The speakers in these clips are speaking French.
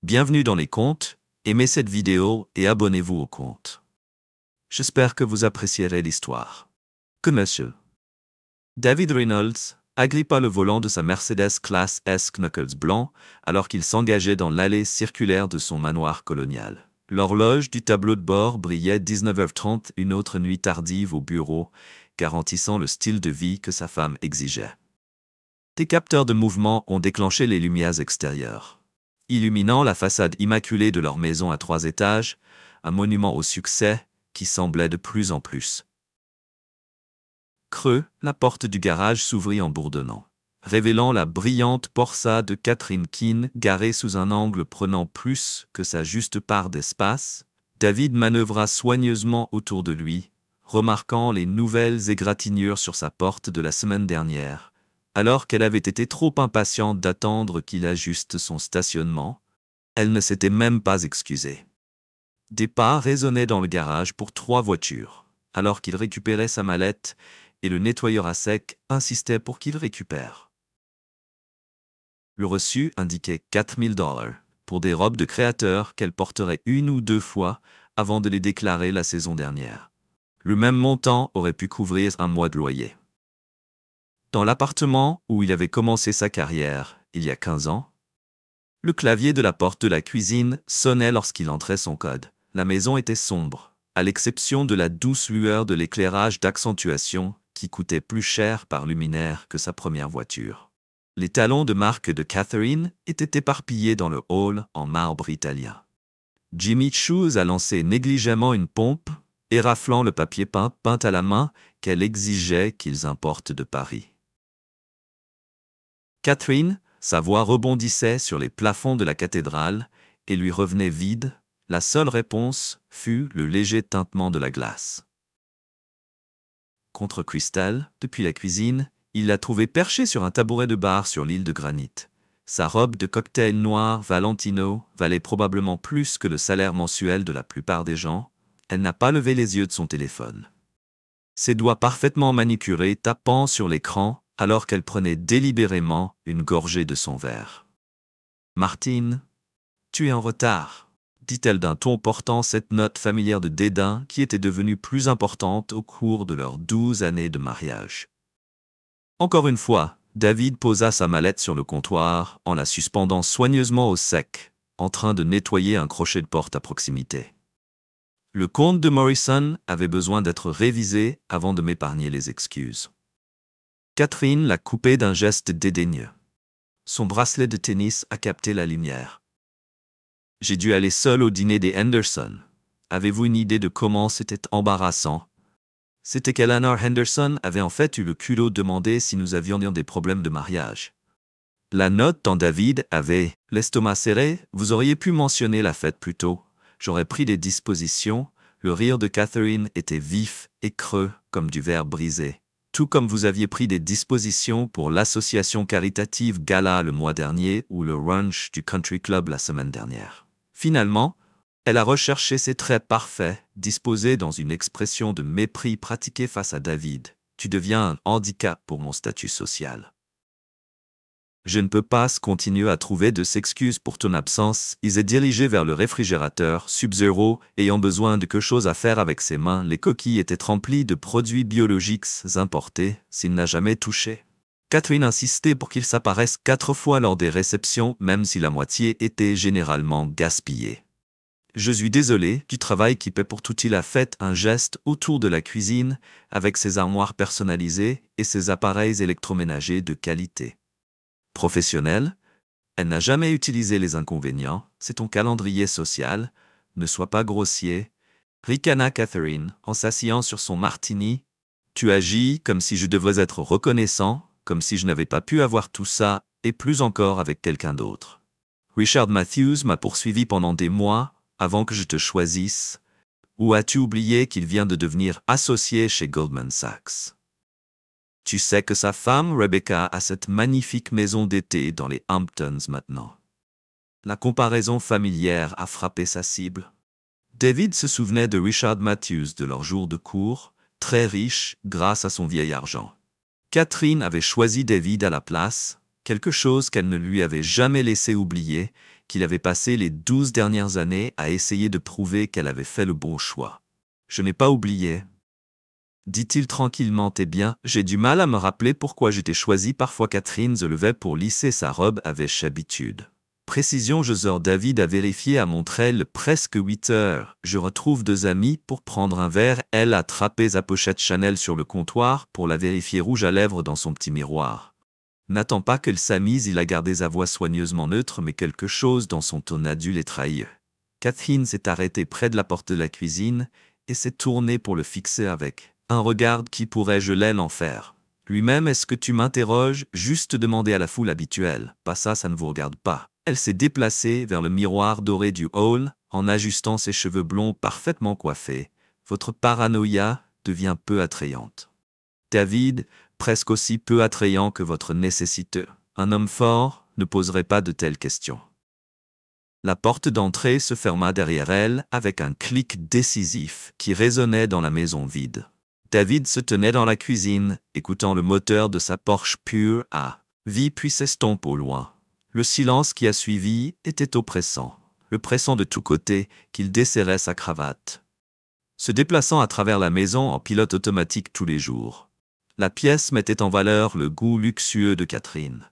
Bienvenue dans les contes, aimez cette vidéo et abonnez-vous au compte. J'espère que vous apprécierez l'histoire. Que Monsieur David Reynolds agrippa le volant de sa Mercedes Classe S Knuckles blanc alors qu'il s'engageait dans l'allée circulaire de son manoir colonial. L'horloge du tableau de bord brillait 19h30 une autre nuit tardive au bureau, garantissant le style de vie que sa femme exigeait. Des capteurs de mouvement ont déclenché les lumières extérieures, illuminant la façade immaculée de leur maison à 3 étages, un monument au succès qui semblait de plus en plus creux. La porte du garage s'ouvrit en bourdonnant, révélant la brillante Corsa de Catherine Keene garée sous un angle prenant plus que sa juste part d'espace. David manœuvra soigneusement autour de lui, remarquant les nouvelles égratignures sur sa porte de la semaine dernière. Alors qu'elle avait été trop impatiente d'attendre qu'il ajuste son stationnement, elle ne s'était même pas excusée. Des pas résonnaient dans le garage pour 3 voitures, alors qu'il récupérait sa mallette et le nettoyeur à sec insistait pour qu'il récupère. Le reçu indiquait $4000 pour des robes de créateur qu'elle porterait 1 ou 2 fois avant de les déclarer la saison dernière. Le même montant aurait pu couvrir un mois de loyer. Dans l'appartement où il avait commencé sa carrière, il y a 15 ans, le clavier de la porte de la cuisine sonnait lorsqu'il entrait son code. La maison était sombre, à l'exception de la douce lueur de l'éclairage d'accentuation qui coûtait plus cher par luminaire que sa première voiture. Les talons de marque de Catherine étaient éparpillés dans le hall en marbre italien. Jimmy Choo a lancé négligemment une pompe, éraflant le papier peint à la main qu'elle exigeait qu'ils importent de Paris. Catherine, sa voix rebondissait sur les plafonds de la cathédrale et lui revenait vide. La seule réponse fut le léger tintement de la glace. Contre Crystal, depuis la cuisine, il l'a trouvée perchée sur un tabouret de bar sur l'île de granit. Sa robe de cocktail noir Valentino valait probablement plus que le salaire mensuel de la plupart des gens. Elle n'a pas levé les yeux de son téléphone. Ses doigts parfaitement manicurés tapant sur l'écran alors qu'elle prenait délibérément une gorgée de son verre. « Martine, tu es en retard », dit-elle d'un ton portant cette note familière de dédain qui était devenue plus importante au cours de leurs 12 années de mariage. Encore une fois, David posa sa mallette sur le comptoir en la suspendant soigneusement au sec, en train de nettoyer un crochet de porte à proximité. Le compte de Morrison avait besoin d'être révisé avant de m'épargner les excuses. Catherine l'a coupé d'un geste dédaigneux. Son bracelet de tennis a capté la lumière. « J'ai dû aller seul au dîner des Henderson. Avez-vous une idée de comment c'était embarrassant ?» C'était qu'Eleanor Henderson avait en fait eu le culot de demander si nous avions des problèmes de mariage. La note dans David avait « l'estomac serré, vous auriez pu mentionner la fête plus tôt. J'aurais pris des dispositions. » Le rire de Catherine était vif et creux comme du verre brisé. Tout comme vous aviez pris des dispositions pour l'association caritative Gala le mois dernier ou le brunch du Country Club la semaine dernière. Finalement, elle a recherché ses traits parfaits, disposés dans une expression de mépris pratiquée face à David. « Tu deviens un handicap pour mon statut social. » Je ne peux pas continuer à trouver de s'excuses pour ton absence. Il s'est dirigé vers le réfrigérateur Sub-Zero, ayant besoin de quelque chose à faire avec ses mains. Les coquilles étaient remplies de produits biologiques importés, s'il n'a jamais touché. Catherine insistait pour qu'il s'apparaisse 4 fois lors des réceptions, même si la moitié était généralement gaspillée. Je suis désolé du travail qui paie pour toute la fête un geste autour de la cuisine, avec ses armoires personnalisées et ses appareils électroménagers de qualité. Professionnelle, elle n'a jamais utilisé les inconvénients, c'est ton calendrier social, ne sois pas grossier, ricana Catherine en s'asseyant sur son martini. Tu agis comme si je devais être reconnaissant, comme si je n'avais pas pu avoir tout ça, et plus encore avec quelqu'un d'autre. Richard Matthews m'a poursuivi pendant des mois, avant que je te choisisse. Ou as-tu oublié qu'il vient de devenir associé chez Goldman Sachs? Tu sais que sa femme, Rebecca, a cette magnifique maison d'été dans les Hamptons maintenant. La comparaison familière a frappé sa cible. David se souvenait de Richard Matthews de leurs jours de cours, très riche grâce à son vieil argent. Catherine avait choisi David à la place, quelque chose qu'elle ne lui avait jamais laissé oublier, qu'il avait passé les 12 dernières années à essayer de prouver qu'elle avait fait le bon choix. « Je n'ai pas oublié. » dit-il tranquillement. « Eh bien, j'ai du mal à me rappeler pourquoi j'étais choisi. » Parfois Catherine se levait pour lisser sa robe avec habitude. Précision, David a vérifié à Montreuil presque 8 heures. Je retrouve 2 amis pour prendre un verre. Elle a attrapé sa pochette Chanel sur le comptoir pour la vérifier rouge à lèvres dans son petit miroir. N'attends pas qu'elle s'amise, il a gardé sa voix soigneusement neutre, mais quelque chose dans son ton adulte et trahi. Catherine s'est arrêtée près de la porte de la cuisine et s'est tournée pour le fixer avec un regard qui pourrait-je l'en faire. Lui-même, est-ce que tu m'interroges? Juste demander à la foule habituelle. Pas ça, ça ne vous regarde pas. Elle s'est déplacée vers le miroir doré du hall en ajustant ses cheveux blonds parfaitement coiffés. Votre paranoïa devient peu attrayante. David, presque aussi peu attrayant que votre nécessiteux. Un homme fort ne poserait pas de telles questions. La porte d'entrée se ferma derrière elle avec un clic décisif qui résonnait dans la maison vide. David se tenait dans la cuisine, écoutant le moteur de sa Porsche pure à vie puis s'estompe au loin. Le silence qui a suivi était oppressant, le pressant de tous côtés qu'il desserrait sa cravate. Se déplaçant à travers la maison en pilote automatique tous les jours. La pièce mettait en valeur le goût luxueux de Catherine.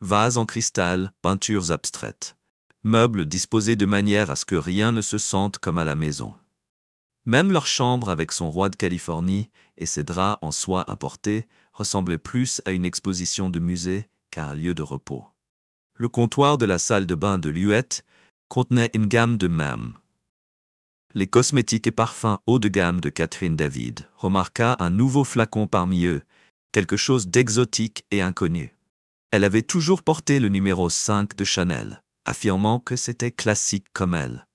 Vases en cristal, peintures abstraites, meubles disposés de manière à ce que rien ne se sente comme à la maison. Même leur chambre avec son roi de Californie et ses draps en soie importés ressemblait plus à une exposition de musée qu'à un lieu de repos. Le comptoir de la salle de bain de Luette contenait une gamme de mèmes. Les cosmétiques et parfums haut de gamme de Catherine David remarqua un nouveau flacon parmi eux, quelque chose d'exotique et inconnu. Elle avait toujours porté le numéro 5 de Chanel, affirmant que c'était classique comme elle.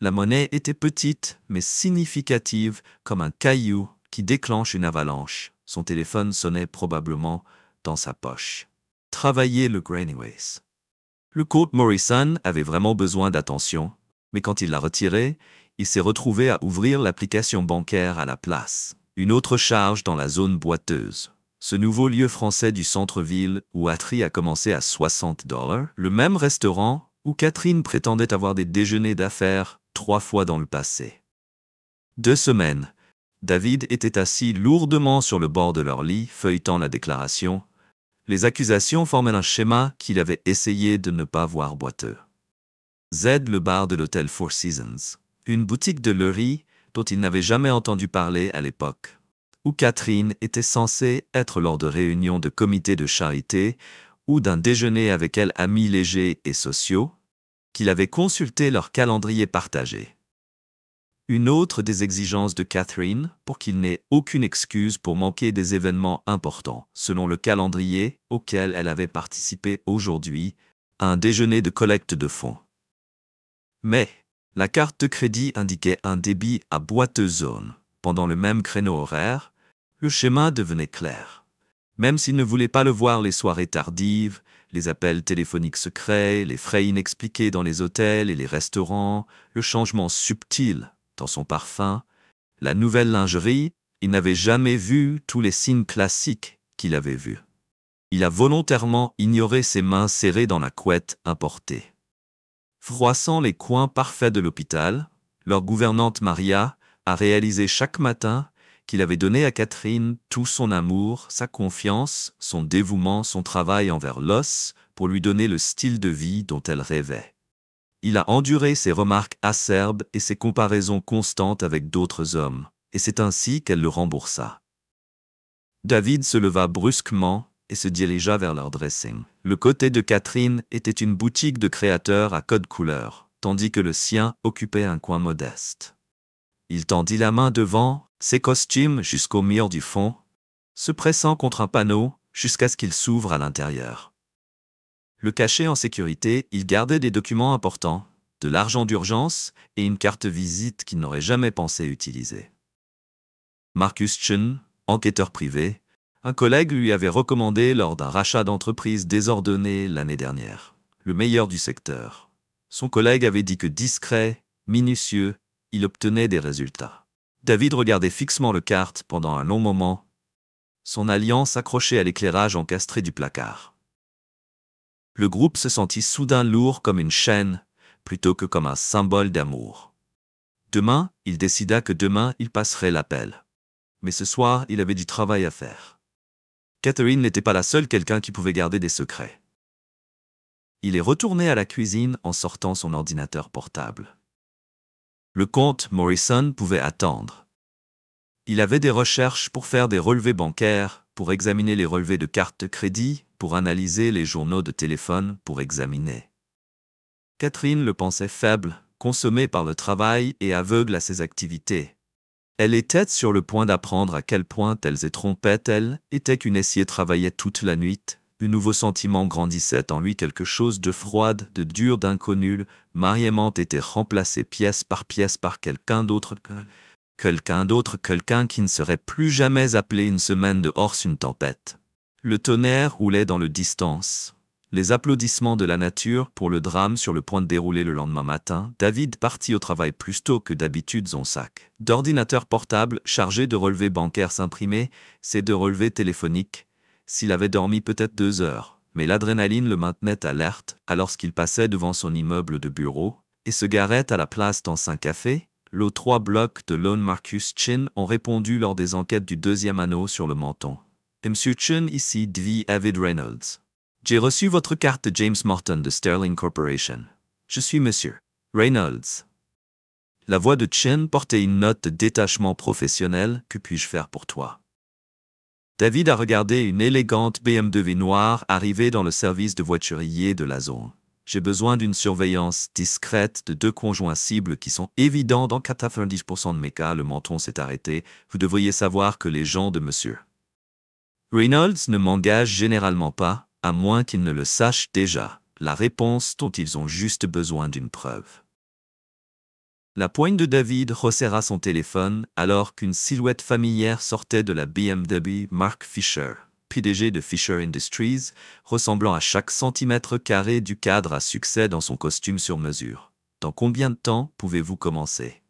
La monnaie était petite, mais significative comme un caillou qui déclenche une avalanche. Son téléphone sonnait probablement dans sa poche. Travailler le Greenways. Le Colt Morrison avait vraiment besoin d'attention, mais quand il l'a retiré, il s'est retrouvé à ouvrir l'application bancaire à la place. Une autre charge dans la zone boiteuse. Ce nouveau lieu français du centre-ville où Atri a commencé à $60, le même restaurant où Catherine prétendait avoir des déjeuners d'affaires 3 fois dans le passé. 2 semaines. David était assis lourdement sur le bord de leur lit, feuilletant la déclaration. Les accusations formaient un schéma qu'il avait essayé de ne pas voir boiteux. Z, le bar de l'hôtel Four Seasons, une boutique de leurre dont il n'avait jamais entendu parler à l'époque, où Catherine était censée être lors de réunions de comités de charité ou d'un déjeuner avec elle amis légers et sociaux, qu'il avait consulté leur calendrier partagé. Une autre des exigences de Catherine pour qu'il n'ait aucune excuse pour manquer des événements importants, selon le calendrier auquel elle avait participé aujourd'hui, à un déjeuner de collecte de fonds. Mais la carte de crédit indiquait un débit à boiteuse zone. Pendant le même créneau horaire, le schéma devenait clair. Même s'il ne voulait pas le voir, les soirées tardives, les appels téléphoniques secrets, les frais inexpliqués dans les hôtels et les restaurants, le changement subtil dans son parfum, la nouvelle lingerie, il n'avait jamais vu tous les signes classiques qu'il avait vus. Il a volontairement ignoré ses mains serrées dans la couette importée. Froissant les coins parfaits de l'hôpital, leur gouvernante Maria a réalisé chaque matin qu'il avait donné à Catherine tout son amour, sa confiance, son dévouement, son travail envers l'os pour lui donner le style de vie dont elle rêvait. Il a enduré ses remarques acerbes et ses comparaisons constantes avec d'autres hommes, et c'est ainsi qu'elle le remboursa. David se leva brusquement et se dirigea vers leur dressing. Le côté de Catherine était une boutique de créateurs à code couleur, tandis que le sien occupait un coin modeste. Il tendit la main devant, ses costumes jusqu'au mur du fond, se pressant contre un panneau jusqu'à ce qu'il s'ouvre à l'intérieur. Le cachet en sécurité, il gardait des documents importants, de l'argent d'urgence et une carte visite qu'il n'aurait jamais pensé utiliser. Marcus Chen, enquêteur privé, un collègue lui avait recommandé lors d'un rachat d'entreprise désordonné l'année dernière, le meilleur du secteur. Son collègue avait dit que discret, minutieux, il obtenait des résultats. David regardait fixement le carte pendant un long moment, son alliance accrochée à l'éclairage encastré du placard. Le groupe se sentit soudain lourd comme une chaîne, plutôt que comme un symbole d'amour. Demain, il décida que demain, il passerait l'appel. Mais ce soir, il avait du travail à faire. Catherine n'était pas la seule quelqu'un qui pouvait garder des secrets. Il est retourné à la cuisine en sortant son ordinateur portable. Le comte Morrison pouvait attendre. Il avait des recherches pour faire des relevés bancaires, pour examiner les relevés de cartes de crédit, pour analyser les journaux de téléphone, pour examiner. Catherine le pensait faible, consommé par le travail et aveugle à ses activités. Elle était sur le point d'apprendre à quel point elles et trompait-elle était qu'une essier travaillait toute la nuit. Un nouveau sentiment grandissait en lui, quelque chose de froide, de dur, d'inconnu. Mariement était remplacé pièce par quelqu'un d'autre, quelqu'un qui ne serait plus jamais appelé une semaine dehors une tempête. Le tonnerre roulait dans le distance. Les applaudissements de la nature pour le drame sur le point de dérouler le lendemain matin. David partit au travail plus tôt que d'habitude, son sac d'ordinateur portable chargé de relevés bancaires s'imprimait, ses de relevés téléphoniques. S'il avait dormi peut-être 2 heures, mais l'adrénaline le maintenait alerte alors qu'il passait devant son immeuble de bureau et se garait à la place dans un café. Les 3 blocs de Lone Marcus Chin ont répondu lors des enquêtes du 2e anneau sur le menton. Monsieur Chin ici, David Reynolds. J'ai reçu votre carte de James Morton de Sterling Corporation. Je suis Monsieur Reynolds. La voix de Chin portait une note de détachement professionnel. Que puis-je faire pour toi? David a regardé une élégante BMW noire arriver dans le service de voiturier de la zone. J'ai besoin d'une surveillance discrète de 2 conjoints cibles qui sont évidents dans 90% de mes cas. Le menton s'est arrêté. Vous devriez savoir que les gens de Monsieur Reynolds ne m'engagent généralement pas, à moins qu'ils ne le sachent déjà, la réponse dont ils ont juste besoin d'une preuve. La poigne de David resserra son téléphone alors qu'une silhouette familière sortait de la BMW Mark Fisher, PDG de Fisher Industries, ressemblant à chaque centimètre carré du cadre à succès dans son costume sur mesure. Dans combien de temps pouvez-vous commencer?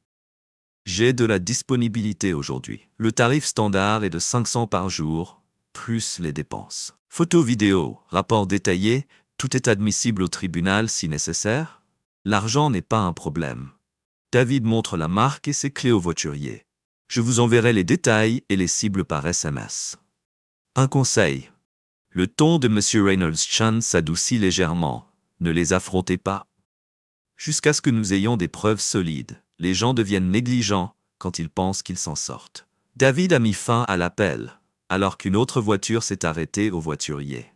J'ai de la disponibilité aujourd'hui. Le tarif standard est de 500 par jour, plus les dépenses. Photos, vidéos, rapports détaillés, tout est admissible au tribunal si nécessaire. L'argent n'est pas un problème. David montre la marque et ses clés au voiturier. Je vous enverrai les détails et les cibles par SMS. Un conseil. Le ton de M. Reynolds-Chan s'adoucit légèrement. Ne les affrontez pas. Jusqu'à ce que nous ayons des preuves solides, les gens deviennent négligents quand ils pensent qu'ils s'en sortent. David a mis fin à l'appel, alors qu'une autre voiture s'est arrêtée au voiturier.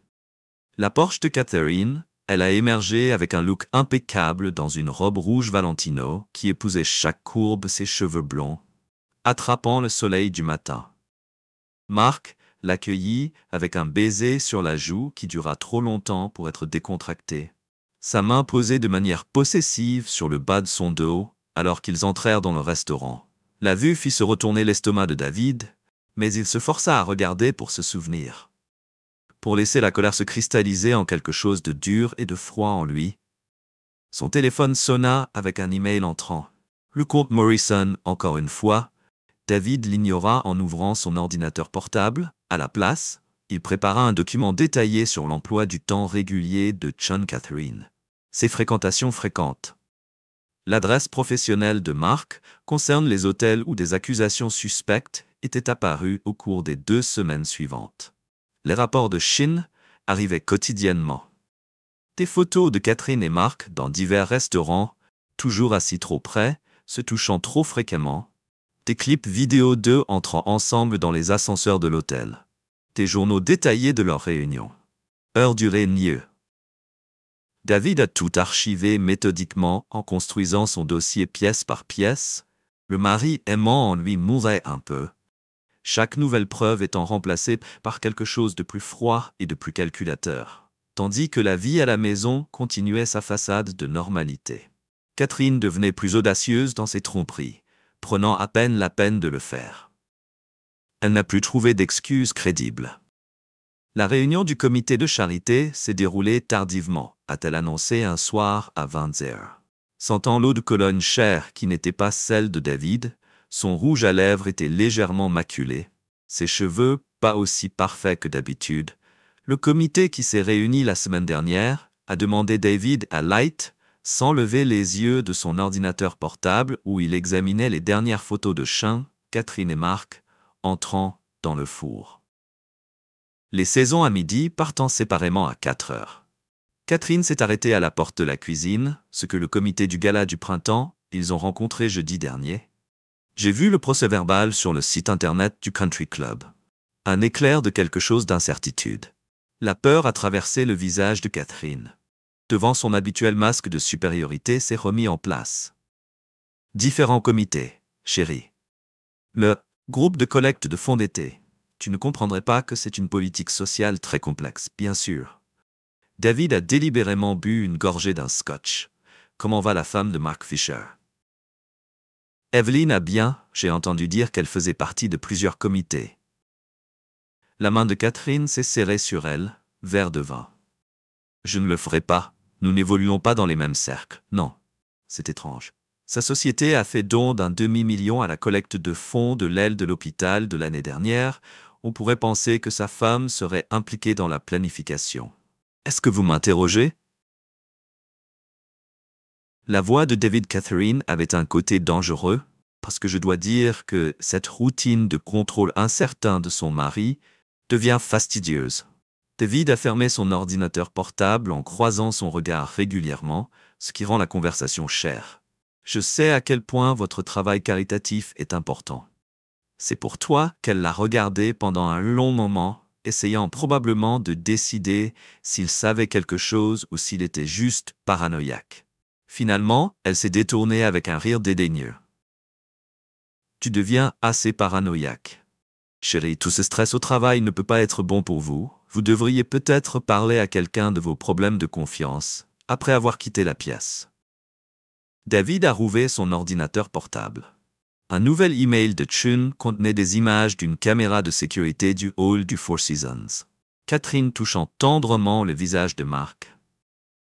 La Porsche de Catherine, elle a émergé avec un look impeccable dans une robe rouge Valentino qui épousait chaque courbe ses cheveux blonds, attrapant le soleil du matin. Mark l'accueillit avec un baiser sur la joue qui dura trop longtemps pour être décontracté. Sa main posée de manière possessive sur le bas de son dos alors qu'ils entrèrent dans le restaurant. La vue fit se retourner l'estomac de David, mais il se força à regarder pour se souvenir. Pour laisser la colère se cristalliser en quelque chose de dur et de froid en lui. Son téléphone sonna avec un email entrant. Le comte Morrison, encore une fois. David l'ignora en ouvrant son ordinateur portable. À la place, il prépara un document détaillé sur l'emploi du temps régulier de John Catherine. Ses fréquentations fréquentes. L'adresse professionnelle de Mark concerne les hôtels où des accusations suspectes étaient apparues au cours des 2 semaines suivantes. Les rapports de Chine arrivaient quotidiennement. Des photos de Catherine et Mark dans divers restaurants, toujours assis trop près, se touchant trop fréquemment. Des clips vidéo d'eux entrant ensemble dans les ascenseurs de l'hôtel. Des journaux détaillés de leurs réunions. Heure durée mieux. David a tout archivé méthodiquement en construisant son dossier pièce par pièce, le mari aimant en lui mourait un peu. Chaque nouvelle preuve étant remplacée par quelque chose de plus froid et de plus calculateur, tandis que la vie à la maison continuait sa façade de normalité. Catherine devenait plus audacieuse dans ses tromperies, prenant à peine la peine de le faire. Elle n'a plus trouvé d'excuses crédibles. La réunion du comité de charité s'est déroulée tardivement, a-t-elle annoncé un soir à 20h. Sentant l'eau de Cologne chère qui n'était pas celle de David, son rouge à lèvres était légèrement maculé, ses cheveux pas aussi parfaits que d'habitude. Le comité qui s'est réuni la semaine dernière a demandé David à Light, sans lever les yeux de son ordinateur portable où il examinait les dernières photos de Sean, Catherine et Mark, entrant dans le four. Les saisons à midi partant séparément à 4 heures. Catherine s'est arrêtée à la porte de la cuisine, ce que le comité du gala du printemps, ils ont rencontré jeudi dernier. J'ai vu le procès-verbal sur le site internet du Country Club. Un éclair de quelque chose d'incertitude. La peur a traversé le visage de Catherine. Devant son habituel masque de supériorité s'est remis en place. Différents comités, chérie. Le groupe de collecte de fonds d'été. Tu ne comprendrais pas que c'est une politique sociale très complexe, bien sûr. David a délibérément bu une gorgée d'un scotch. Comment va la femme de Mark Fisher? Evelyn a bien, j'ai entendu dire qu'elle faisait partie de plusieurs comités. La main de Catherine s'est serrée sur elle, verre de vin. Je ne le ferai pas, nous n'évoluons pas dans les mêmes cercles, non. C'est étrange. Sa société a fait don d'un demi-million à la collecte de fonds de l'aile de l'hôpital de l'année dernière. On pourrait penser que sa femme serait impliquée dans la planification. Est-ce que vous m'interrogez? La voix de David Catherine avait un côté dangereux, parce que je dois dire que cette routine de contrôle incertain de son mari devient fastidieuse. David a fermé son ordinateur portable en croisant son regard régulièrement, ce qui rend la conversation chère. Je sais à quel point votre travail caritatif est important. C'est pour toi qu'elle l'a regardé pendant un long moment, essayant probablement de décider s'il savait quelque chose ou s'il était juste paranoïaque. Finalement, elle s'est détournée avec un rire dédaigneux. Tu deviens assez paranoïaque. Chérie, tout ce stress au travail ne peut pas être bon pour vous. Vous devriez peut-être parler à quelqu'un de vos problèmes de confiance, après avoir quitté la pièce. David a rouvert son ordinateur portable. Un nouvel email de Chun contenait des images d'une caméra de sécurité du hall du Four Seasons. Catherine touchant tendrement le visage de Mark.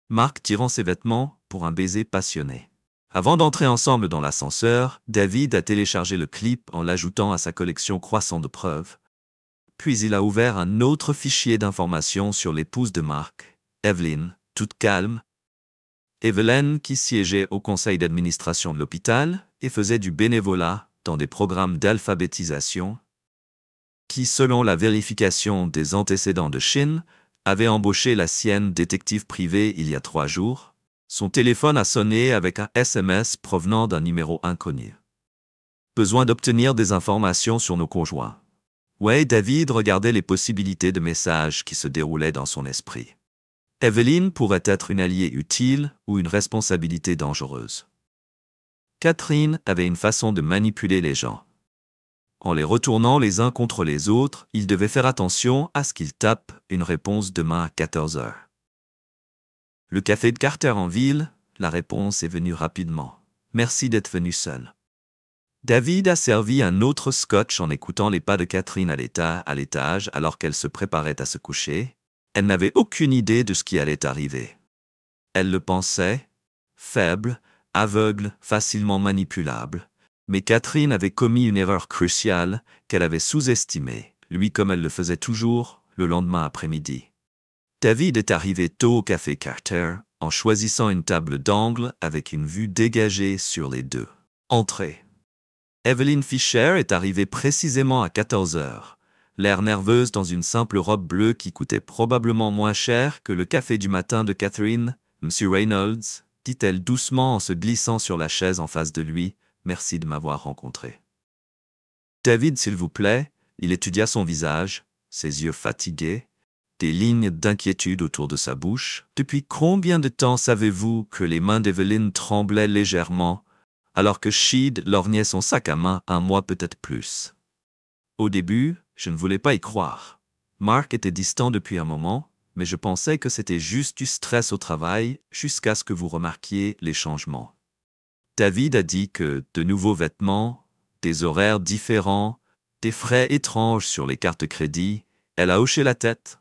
Mark tirant ses vêtements pour un baiser passionné. Avant d'entrer ensemble dans l'ascenseur, David a téléchargé le clip en l'ajoutant à sa collection croissante de preuves. Puis il a ouvert un autre fichier d'informations sur l'épouse de Mark, Evelyn, toute calme. Evelyn qui siégeait au conseil d'administration de l'hôpital et faisait du bénévolat dans des programmes d'alphabétisation, qui, selon la vérification des antécédents de Shin, avait embauché la sienne détective privée il y a 3 jours. Son téléphone a sonné avec un SMS provenant d'un numéro inconnu. Besoin d'obtenir des informations sur nos conjoints. Ouais, David regardait les possibilités de messages qui se déroulaient dans son esprit. Evelyn pourrait être une alliée utile ou une responsabilité dangereuse. Catherine avait une façon de manipuler les gens. En les retournant les uns contre les autres, il devait faire attention à ce qu'ils tapent une réponse demain à 14 heures. Le café de Carter en ville, la réponse est venue rapidement. Merci d'être venu seul. David a servi un autre scotch en écoutant les pas de Catherine à l'étage alors qu'elle se préparait à se coucher. Elle n'avait aucune idée de ce qui allait arriver. Elle le pensait, faible, aveugle, facilement manipulable. Mais Catherine avait commis une erreur cruciale qu'elle avait sous-estimée, lui comme elle le faisait toujours, le lendemain après-midi. David est arrivé tôt au café Carter en choisissant une table d'angle avec une vue dégagée sur les 2 entrées. Evelyn Fisher est arrivée précisément à 14 heures, l'air nerveuse dans une simple robe bleue qui coûtait probablement moins cher que le café du matin de Catherine. « Monsieur Reynolds », dit-elle doucement en se glissant sur la chaise en face de lui, « merci de m'avoir rencontré. » David, s'il vous plaît, il étudia son visage, ses yeux fatigués, des lignes d'inquiétude autour de sa bouche. « Depuis combien de temps savez-vous que les mains d'Evelyn tremblaient légèrement alors que Sheed lorgnait son sac à main 1 mois peut-être plus? » Au début, je ne voulais pas y croire. Mark était distant depuis un moment, mais je pensais que c'était juste du stress au travail jusqu'à ce que vous remarquiez les changements. David a dit que de nouveaux vêtements, des horaires différents, des frais étranges sur les cartes crédit. Elle a hoché la tête.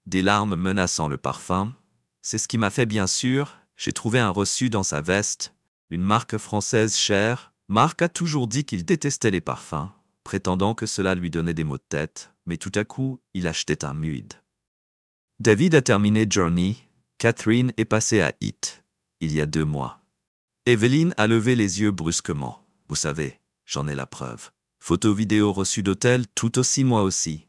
Des larmes menaçant le parfum. C'est ce qui m'a fait bien sûr. J'ai trouvé un reçu dans sa veste, une marque française chère. Mark a toujours dit qu'il détestait les parfums, prétendant que cela lui donnait des maux de tête, mais tout à coup, il achetait un muid. David a terminé Journey, Catherine est passée à It, il y a 2 mois. Evelyn a levé les yeux brusquement. Vous savez, j'en ai la preuve. Photo vidéo reçue d'hôtel, tout aussi moi aussi.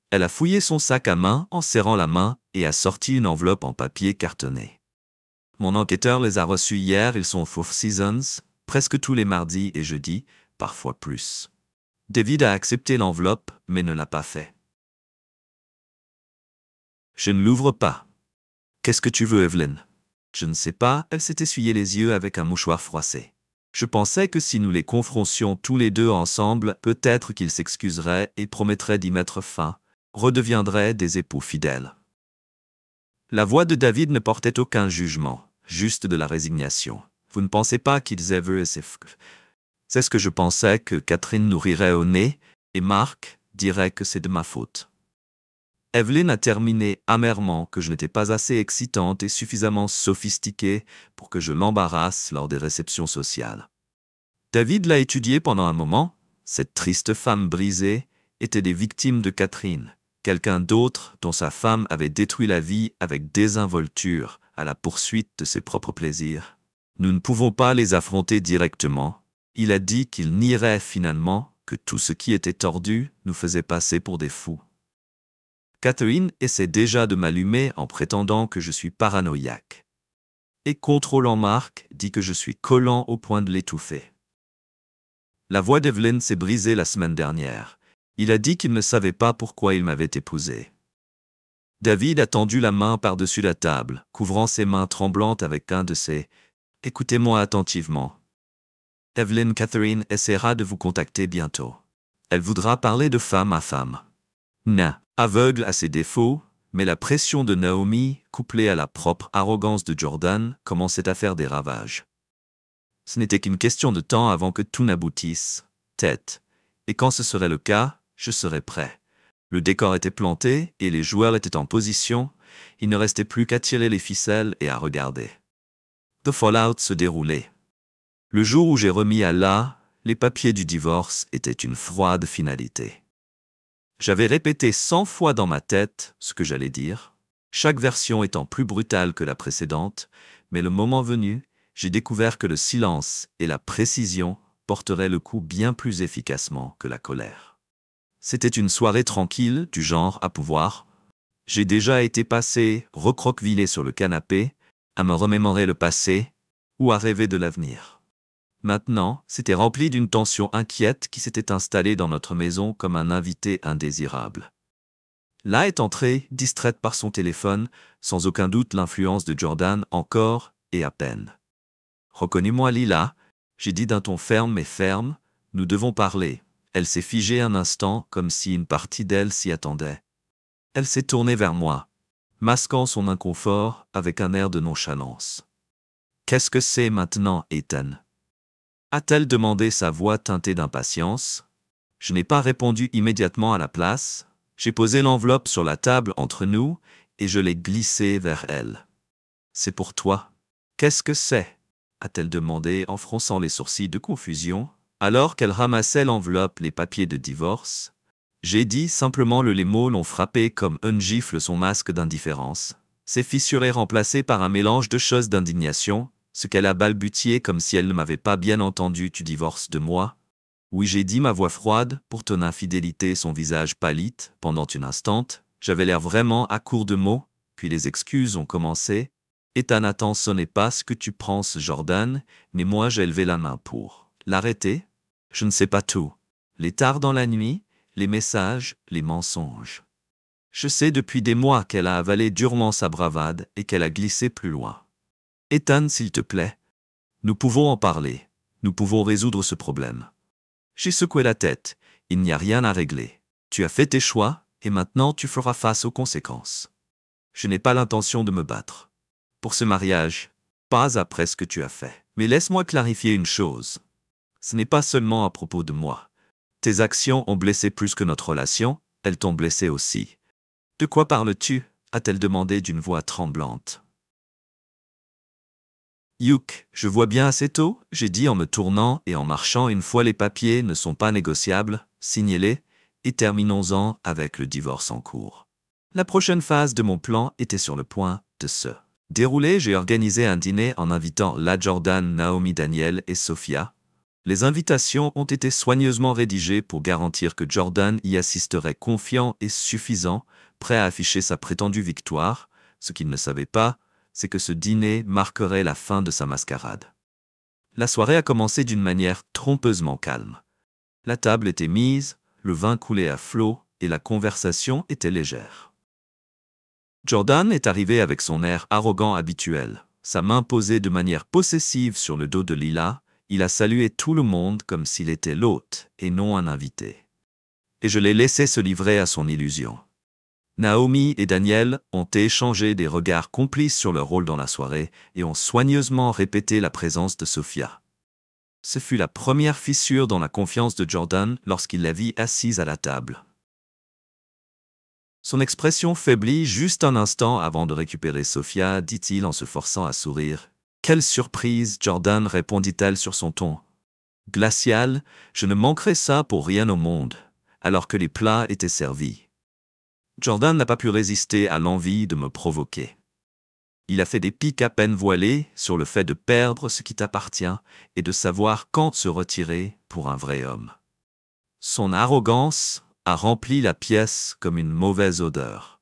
Elle a fouillé son sac à main en serrant la main et a sorti une enveloppe en papier cartonné. Mon enquêteur les a reçus hier, ils sont Four Seasons, presque tous les mardis et jeudis, parfois plus. David a accepté l'enveloppe, mais ne l'a pas fait. Je ne l'ouvre pas. Qu'est-ce que tu veux, Evelyn? Je ne sais pas, elle s'est essuyé les yeux avec un mouchoir froissé. Je pensais que si nous les confrontions tous les deux ensemble, peut-être qu'ils s'excuseraient et promettraient d'y mettre fin, redeviendraient des époux fidèles. La voix de David ne portait aucun jugement, juste de la résignation. Vous ne pensez pas qu'ils aient vu C'est ce que je pensais, que Catherine nous rirait au nez, et Marc dirait que c'est de ma faute. Evelyn a terminé amèrement que je n'étais pas assez excitante et suffisamment sophistiquée pour que je l'embarrasse lors des réceptions sociales. David l'a étudiée pendant un moment. Cette triste femme brisée était des victimes de Catherine, quelqu'un d'autre dont sa femme avait détruit la vie avec désinvolture à la poursuite de ses propres plaisirs. Nous ne pouvons pas les affronter directement. Il a dit qu'il nierait finalement que tout ce qui était tordu nous faisait passer pour des fous. Catherine essaie déjà de m'allumer en prétendant que je suis paranoïaque. Et contrôlant Marc dit que je suis collant au point de l'étouffer. La voix d'Evelyn s'est brisée la semaine dernière. Il a dit qu'il ne savait pas pourquoi il m'avait épousé. David a tendu la main par-dessus la table, couvrant ses mains tremblantes avec un de ses « Écoutez-moi attentivement. Evelyn Catherine essaiera de vous contacter bientôt. Elle voudra parler de femme à femme. Na, aveugle à ses défauts, mais la pression de Naomi, couplée à la propre arrogance de Jordan, commençait à faire des ravages. Ce n'était qu'une question de temps avant que tout n'aboutisse, tête. Et quand ce serait le cas, je serais prêt. Le décor était planté et les joueurs étaient en position, il ne restait plus qu'à tirer les ficelles et à regarder. The Fallout se déroulait. Le jour où j'ai remis à là, les papiers du divorce étaient une froide finalité. J'avais répété 100 fois dans ma tête ce que j'allais dire, chaque version étant plus brutale que la précédente, mais le moment venu, j'ai découvert que le silence et la précision porteraient le coup bien plus efficacement que la colère. C'était une soirée tranquille, du genre à pouvoir. J'ai déjà été passé, recroquevillé sur le canapé, à me remémorer le passé ou à rêver de l'avenir. Maintenant, c'était rempli d'une tension inquiète qui s'était installée dans notre maison comme un invité indésirable. La est entrée, distraite par son téléphone, sans aucun doute l'influence de Jordan encore et à peine. « Reconnais-moi, Lila », j'ai dit d'un ton ferme mais ferme, « nous devons parler ». Elle s'est figée un instant comme si une partie d'elle s'y attendait. Elle s'est tournée vers moi, masquant son inconfort avec un air de nonchalance. « Qu'est-ce que c'est maintenant, Ethan ?» a-t-elle demandé, sa voix teintée d'impatience. Je n'ai pas répondu immédiatement à la place. J'ai posé l'enveloppe sur la table entre nous et je l'ai glissée vers elle. « C'est pour toi. »« Qu'est-ce que c'est ?» a-t-elle demandé en fronçant les sourcils de confusion, alors qu'elle ramassait l'enveloppe, les papiers de divorce. J'ai dit simplement les mots l'ont frappé comme un gifle son masque d'indifférence. Ses fissurés remplacés par un mélange de choses d'indignation, ce qu'elle a balbutié comme si elle ne m'avait pas bien entendu. « Tu divorces de moi ?» Oui, j'ai dit, ma voix froide, pour ton infidélité, son visage pâlit. Pendant un instant, j'avais l'air vraiment à court de mots, puis les excuses ont commencé. « Ethan, attends, ce n'est pas ce que tu penses, Jordan, mais moi j'ai levé la main pour l'arrêter. Je ne sais pas tout. Les tards dans la nuit, les messages, les mensonges. Je sais depuis des mois qu'elle a avalé durement sa bravade et qu'elle a glissé plus loin. Ethan, s'il te plaît, nous pouvons en parler. Nous pouvons résoudre ce problème. » J'ai secoué la tête. Il n'y a rien à régler. Tu as fait tes choix, et maintenant tu feras face aux conséquences. Je n'ai pas l'intention de me battre. Pour ce mariage, pas après ce que tu as fait. Mais laisse-moi clarifier une chose. Ce n'est pas seulement à propos de moi. Tes actions ont blessé plus que notre relation, elles t'ont blessé aussi. « De quoi parles-tu » a-t-elle demandé d'une voix tremblante. « Youk, je vois bien assez tôt » j'ai dit en me tournant et en marchant. « Une fois les papiers ne sont pas négociables, signez-les et terminons-en avec le divorce en cours. » La prochaine phase de mon plan était sur le point de se Déroulé, j'ai organisé un dîner en invitant la Jordan, Naomi, Daniel et Sophia. Les invitations ont été soigneusement rédigées pour garantir que Jordan y assisterait confiant et suffisant, prêt à afficher sa prétendue victoire. Ce qu'il ne savait pas, c'est que ce dîner marquerait la fin de sa mascarade. La soirée a commencé d'une manière trompeusement calme. La table était mise, le vin coulait à flot et la conversation était légère. Jordan est arrivé avec son air arrogant habituel, sa main posée de manière possessive sur le dos de Lila. Il a salué tout le monde comme s'il était l'hôte et non un invité. Et je l'ai laissé se livrer à son illusion. Naomi et Daniel ont échangé des regards complices sur leur rôle dans la soirée et ont soigneusement répété la présence de Sophia. Ce fut la première fissure dans la confiance de Jordan lorsqu'il la vit assise à la table. Son expression faiblit juste un instant avant de récupérer Sophia, dit-il en se forçant à sourire. « Quelle surprise !» Jordan répondit-elle sur son ton glacial. « Je ne manquerai ça pour rien au monde », alors que les plats étaient servis. Jordan n'a pas pu résister à l'envie de me provoquer. Il a fait des piques à peine voilées sur le fait de perdre ce qui t'appartient et de savoir quand se retirer pour un vrai homme. Son arrogance a rempli la pièce comme une mauvaise odeur.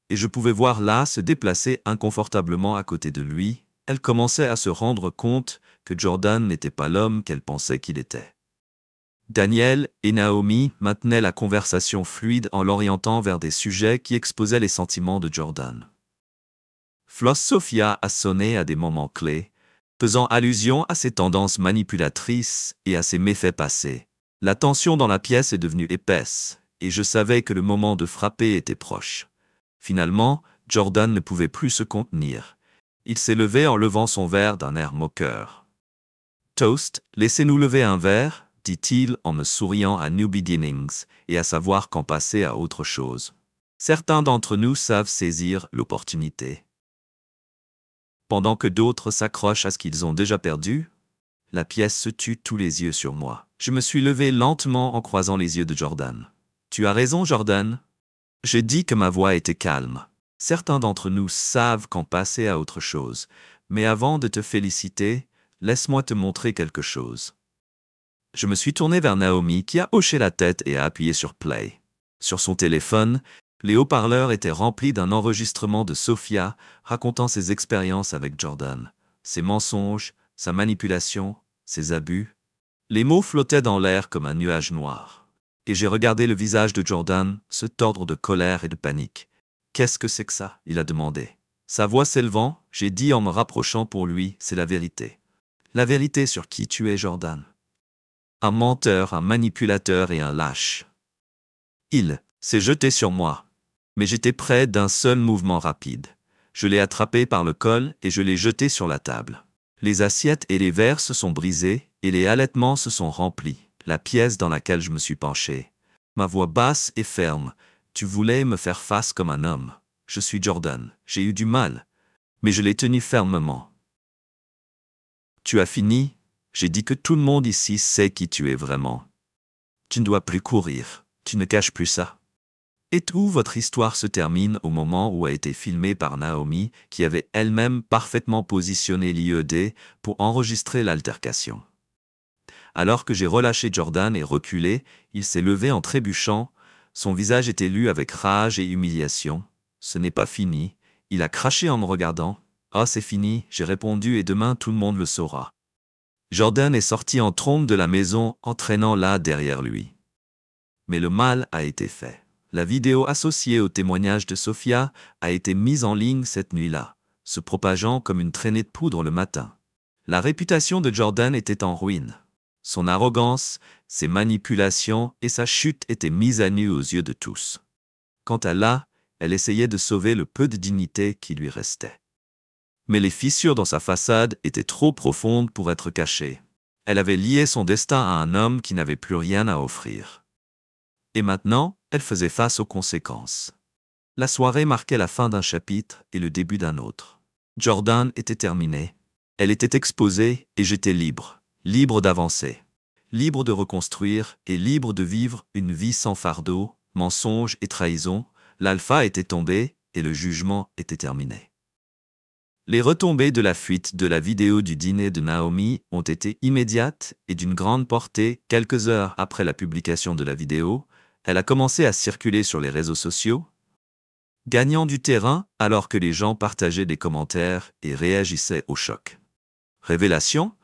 Et je pouvais voir là se déplacer inconfortablement à côté de lui. Elle commençait à se rendre compte que Jordan n'était pas l'homme qu'elle pensait qu'il était. Daniel et Naomi maintenaient la conversation fluide en l'orientant vers des sujets qui exposaient les sentiments de Jordan. Floss Sophia a sonné à des moments clés, faisant allusion à ses tendances manipulatrices et à ses méfaits passés. La tension dans la pièce est devenue épaisse, et je savais que le moment de frapper était proche. Finalement, Jordan ne pouvait plus se contenir. Il s'est levé en levant son verre d'un air moqueur. « Toast, laissez-nous lever un verre », dit-il en me souriant à New Beginnings et à savoir quand passer à autre chose. Certains d'entre nous savent saisir l'opportunité. Pendant que d'autres s'accrochent à ce qu'ils ont déjà perdu, la pièce se tut tous les yeux sur moi. Je me suis levé lentement en croisant les yeux de Jordan. « Tu as raison, Jordan ?» J'ai dit que ma voix était calme. Certains d'entre nous savent quand passer à autre chose, mais avant de te féliciter, laisse-moi te montrer quelque chose. Je me suis tourné vers Naomi qui a hoché la tête et a appuyé sur play. Sur son téléphone, les haut-parleurs étaient remplis d'un enregistrement de Sophia racontant ses expériences avec Jordan, ses mensonges, sa manipulation, ses abus. Les mots flottaient dans l'air comme un nuage noir. Et j'ai regardé le visage de Jordan se tordre de colère et de panique. « Qu'est-ce que c'est que ça ?» il a demandé. Sa voix s'élevant, j'ai dit en me rapprochant pour lui, c'est la vérité. La vérité sur qui tu es, Jordan. Un menteur, un manipulateur et un lâche. Il s'est jeté sur moi. Mais j'étais près d'un seul mouvement rapide. Je l'ai attrapé par le col et je l'ai jeté sur la table. Les assiettes et les verres se sont brisés et les halètements se sont remplis. La pièce dans laquelle je me suis penché. Ma voix basse et ferme. Tu voulais me faire face comme un homme. Je suis Jordan. J'ai eu du mal. Mais je l'ai tenu fermement. Tu as fini? J'ai dit que tout le monde ici sait qui tu es vraiment. Tu ne dois plus courir. Tu ne caches plus ça. Et où votre histoire se termine au moment où a été filmée par Naomi, qui avait elle-même parfaitement positionné l'IED pour enregistrer l'altercation. Alors que j'ai relâché Jordan et reculé, il s'est levé en trébuchant. Son visage était lu avec rage et humiliation. Ce n'est pas fini. Il a craché en me regardant. « Oh, c'est fini », j'ai répondu, et demain tout le monde le saura. Jordan est sorti en trombe de la maison, entraînant là derrière lui. Mais le mal a été fait. La vidéo associée au témoignage de Sophia a été mise en ligne cette nuit-là, se propageant comme une traînée de poudre le matin. La réputation de Jordan était en ruine. Son arrogance, ses manipulations et sa chute étaient mises à nu aux yeux de tous. Quant à là, elle essayait de sauver le peu de dignité qui lui restait. Mais les fissures dans sa façade étaient trop profondes pour être cachées. Elle avait lié son destin à un homme qui n'avait plus rien à offrir. Et maintenant, elle faisait face aux conséquences. La soirée marquait la fin d'un chapitre et le début d'un autre. Jordan était terminée. Elle était exposée et j'étais libre. Libre d'avancer. Libre de reconstruire et libre de vivre une vie sans fardeau, mensonges et trahison. L'alpha était tombé et le jugement était terminé. Les retombées de la fuite de la vidéo du dîner de Naomi ont été immédiates et d'une grande portée. Quelques heures après la publication de la vidéo, elle a commencé à circuler sur les réseaux sociaux, gagnant du terrain alors que les gens partageaient des commentaires et réagissaient au choc. Révélation: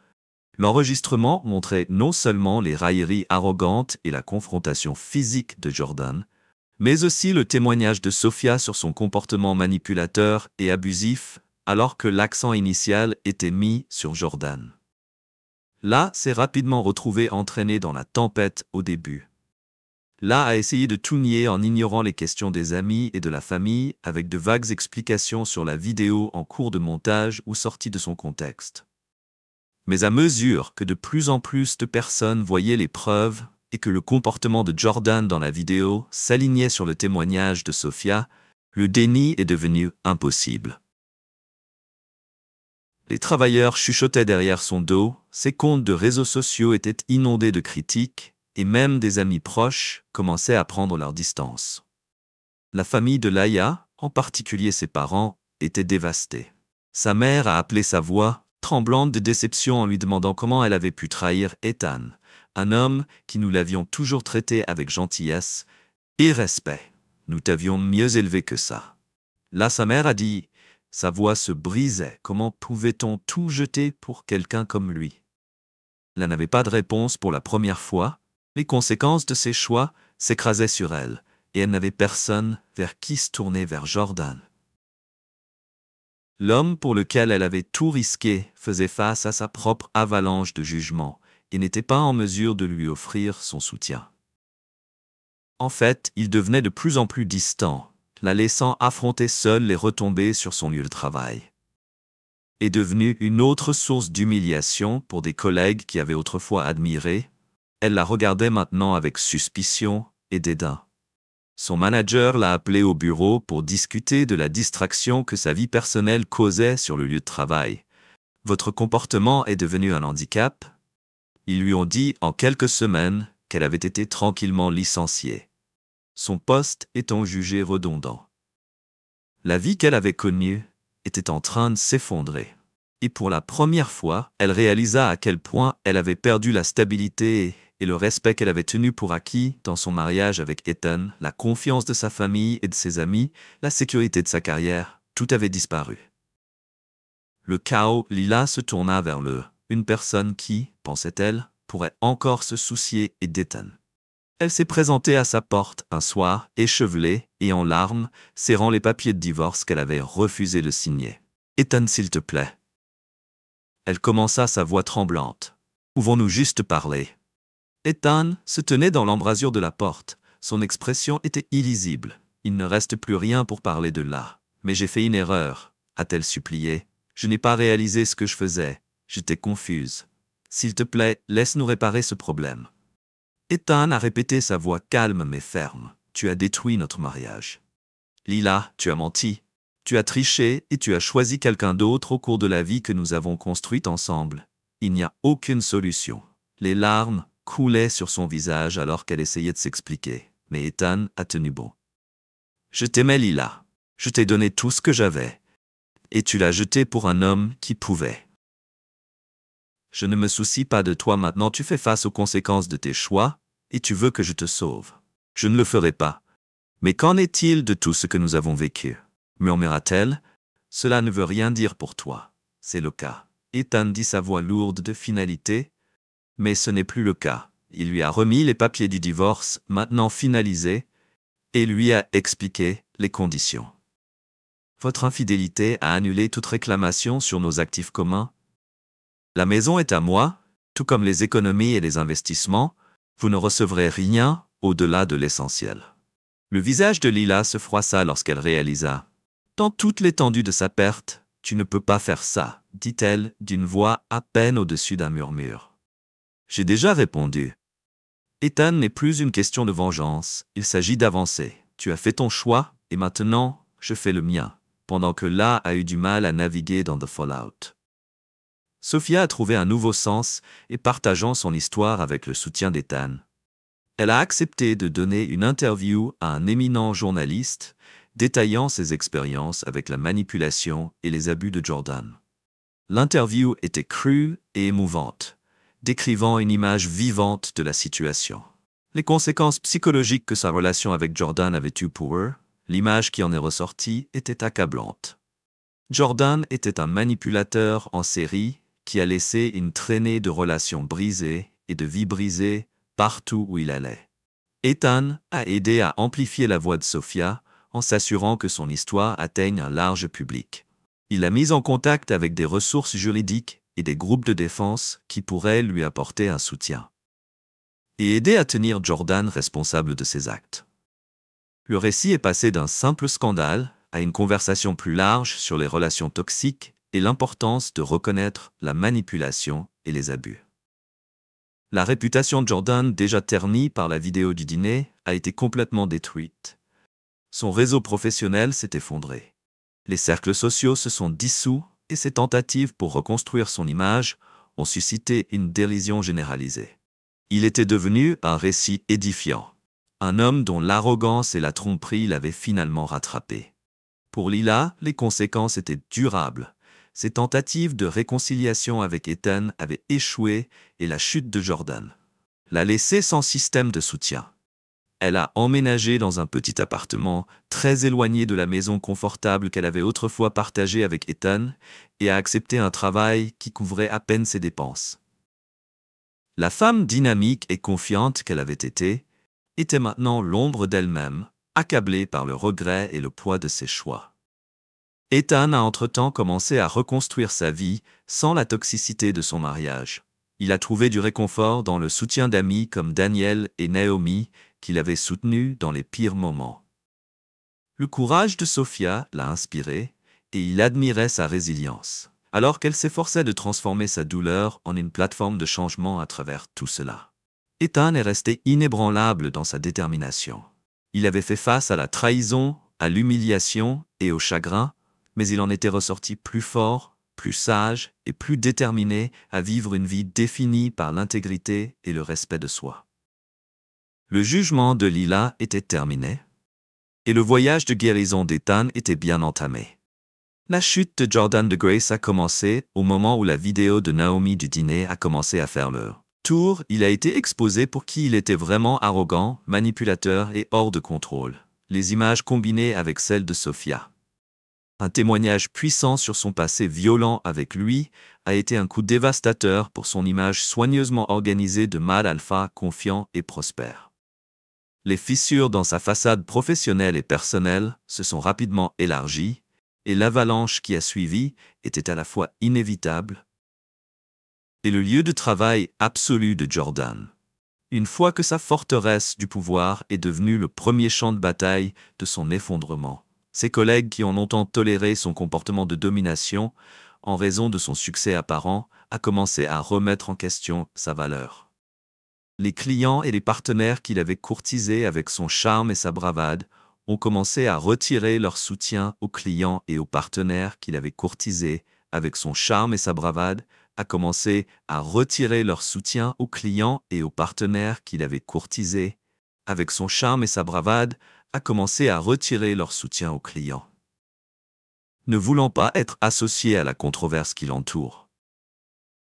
l'enregistrement montrait non seulement les railleries arrogantes et la confrontation physique de Jordan, mais aussi le témoignage de Sophia sur son comportement manipulateur et abusif, alors que l'accent initial était mis sur Jordan. La s'est rapidement retrouvé entraîné dans la tempête au début. La a essayé de tout nier en ignorant les questions des amis et de la famille avec de vagues explications sur la vidéo en cours de montage ou sortie de son contexte. Mais à mesure que de plus en plus de personnes voyaient les preuves et que le comportement de Jordan dans la vidéo s'alignait sur le témoignage de Sophia, le déni est devenu impossible. Les travailleurs chuchotaient derrière son dos, ses comptes de réseaux sociaux étaient inondés de critiques, et même des amis proches commençaient à prendre leur distance. La famille de Laïa, en particulier ses parents, était dévastée. Sa mère a appelé sa voix, tremblante de déception en lui demandant comment elle avait pu trahir Ethan, un homme qui nous l'avions toujours traité avec gentillesse et respect. Nous t'avions mieux élevé que ça. Là, sa mère a dit, sa voix se brisait. Comment pouvait-on tout jeter pour quelqu'un comme lui? Elle n'avait pas de réponse pour la première fois. Les conséquences de ses choix s'écrasaient sur elle, et elle n'avait personne vers qui se tourner vers Jordan. L'homme pour lequel elle avait tout risqué faisait face à sa propre avalanche de jugement et n'était pas en mesure de lui offrir son soutien. En fait, il devenait de plus en plus distant, la laissant affronter seule les retombées sur son lieu de travail. Est devenue une autre source d'humiliation pour des collègues qui avaient autrefois admiré. Elle la regardait maintenant avec suspicion et dédain. Son manager l'a appelée au bureau pour discuter de la distraction que sa vie personnelle causait sur le lieu de travail. « Votre comportement est devenu un handicap ?» Ils lui ont dit en quelques semaines qu'elle avait été tranquillement licenciée, son poste étant jugé redondant. La vie qu'elle avait connue était en train de s'effondrer. Et pour la première fois, elle réalisa à quel point elle avait perdu la stabilité et le respect qu'elle avait tenu pour acquis dans son mariage avec Ethan, la confiance de sa famille et de ses amis, la sécurité de sa carrière, tout avait disparu. Le chaos, Lila se tourna vers une personne qui, pensait-elle, pourrait encore se soucier d'Ethan. Elle s'est présentée à sa porte un soir, échevelée et en larmes, serrant les papiers de divorce qu'elle avait refusé de signer. « Ethan, s'il te plaît. » Elle commença sa voix tremblante. « Pouvons-nous juste parler ?» Ethan se tenait dans l'embrasure de la porte. Son expression était illisible. Il ne reste plus rien pour parler de là. « Mais j'ai fait une erreur, » a-t-elle supplié. « Je n'ai pas réalisé ce que je faisais. J'étais confuse. S'il te plaît, laisse-nous réparer ce problème. » Ethan a répété sa voix calme mais ferme. « Tu as détruit notre mariage. Lila, tu as menti. Tu as triché et tu as choisi quelqu'un d'autre au cours de la vie que nous avons construite ensemble. Il n'y a aucune solution. » Les larmes coulaient sur son visage alors qu'elle essayait de s'expliquer. Mais Ethan a tenu bon. « Je t'aimais, Lila. Je t'ai donné tout ce que j'avais. Et tu l'as jeté pour un homme qui pouvait. Je ne me soucie pas de toi maintenant, tu fais face aux conséquences de tes choix, et tu veux que je te sauve. Je ne le ferai pas. Mais qu'en est-il de tout ce que nous avons vécu? Murmura-t-elle. Cela ne veut rien dire pour toi. C'est le cas. Ethan dit sa voix lourde de finalité. Mais ce n'est plus le cas. Il lui a remis les papiers du divorce, maintenant finalisés, et lui a expliqué les conditions. Votre infidélité a annulé toute réclamation sur nos actifs communs. La maison est à moi, tout comme les économies et les investissements. Vous ne recevrez rien au-delà de l'essentiel. Le visage de Lila se froissa lorsqu'elle réalisa. Dans toute l'étendue de sa perte, tu ne peux pas faire ça, dit-elle d'une voix à peine au-dessus d'un murmure. J'ai déjà répondu. Ethan n'est plus une question de vengeance, il s'agit d'avancer. Tu as fait ton choix, et maintenant, je fais le mien, pendant que La a eu du mal à naviguer dans The Fallout. Sophia a trouvé un nouveau sens et partageant son histoire avec le soutien d'Ethan. Elle a accepté de donner une interview à un éminent journaliste, détaillant ses expériences avec la manipulation et les abus de Jordan. L'interview était crue et émouvante, décrivant une image vivante de la situation. Les conséquences psychologiques que sa relation avec Jordan avait eues pour eux, l'image qui en est ressortie était accablante. Jordan était un manipulateur en série qui a laissé une traînée de relations brisées et de vies brisées partout où il allait. Ethan a aidé à amplifier la voix de Sophia en s'assurant que son histoire atteigne un large public. Il l'a mise en contact avec des ressources juridiques et des groupes de défense qui pourraient lui apporter un soutien et aider à tenir Jordan responsable de ses actes. Le récit est passé d'un simple scandale à une conversation plus large sur les relations toxiques et l'importance de reconnaître la manipulation et les abus. La réputation de Jordan, déjà ternie par la vidéo du dîner, a été complètement détruite. Son réseau professionnel s'est effondré. Les cercles sociaux se sont dissous et ses tentatives pour reconstruire son image ont suscité une dérision généralisée. Il était devenu un récit édifiant. Un homme dont l'arrogance et la tromperie l'avaient finalement rattrapé. Pour Lila, les conséquences étaient durables. Ses tentatives de réconciliation avec Ethan avaient échoué et la chute de Jordan l'a laissée sans système de soutien. Elle a emménagé dans un petit appartement très éloigné de la maison confortable qu'elle avait autrefois partagée avec Ethan et a accepté un travail qui couvrait à peine ses dépenses. La femme dynamique et confiante qu'elle avait été était maintenant l'ombre d'elle-même, accablée par le regret et le poids de ses choix. Ethan a entre-temps commencé à reconstruire sa vie sans la toxicité de son mariage. Il a trouvé du réconfort dans le soutien d'amis comme Daniel et Naomi, qui l'avaient soutenu dans les pires moments. Le courage de Sophia l'a inspiré et il admirait sa résilience, alors qu'elle s'efforçait de transformer sa douleur en une plateforme de changement à travers tout cela. Ethan est resté inébranlable dans sa détermination. Il avait fait face à la trahison, à l'humiliation et au chagrin, mais il en était ressorti plus fort, plus sage et plus déterminé à vivre une vie définie par l'intégrité et le respect de soi. Le jugement de Lila était terminé, et le voyage de guérison d'Ethan était bien entamé. La chute de Jordan de Grace a commencé au moment où la vidéo de Naomi du dîner a commencé à faire le tour. Il a été exposé pour qui il était vraiment arrogant, manipulateur et hors de contrôle. Les images combinées avec celles de Sophia. Un témoignage puissant sur son passé violent avec lui a été un coup dévastateur pour son image soigneusement organisée de mâle alpha confiant et prospère. Les fissures dans sa façade professionnelle et personnelle se sont rapidement élargies, et l'avalanche qui a suivi était à la fois inévitable et le lieu de travail absolu de Jordan. Une fois que sa forteresse du pouvoir est devenue le premier champ de bataille de son effondrement, ses collègues qui ont longtemps toléré son comportement de domination en raison de son succès apparent a commencé à remettre en question sa valeur. Les clients et les partenaires qu'il avait courtisés avec son charme et sa bravade ont commencé à retirer leur soutien aux clients et aux partenaires qu'il avait courtisés avec son charme et sa bravade a commencé à retirer leur soutien aux clients et aux partenaires qu'il avait courtisés avec son charme et sa bravade a commencé à retirer leur soutien aux clients, ne voulant pas être associé à la controverse qui l'entoure.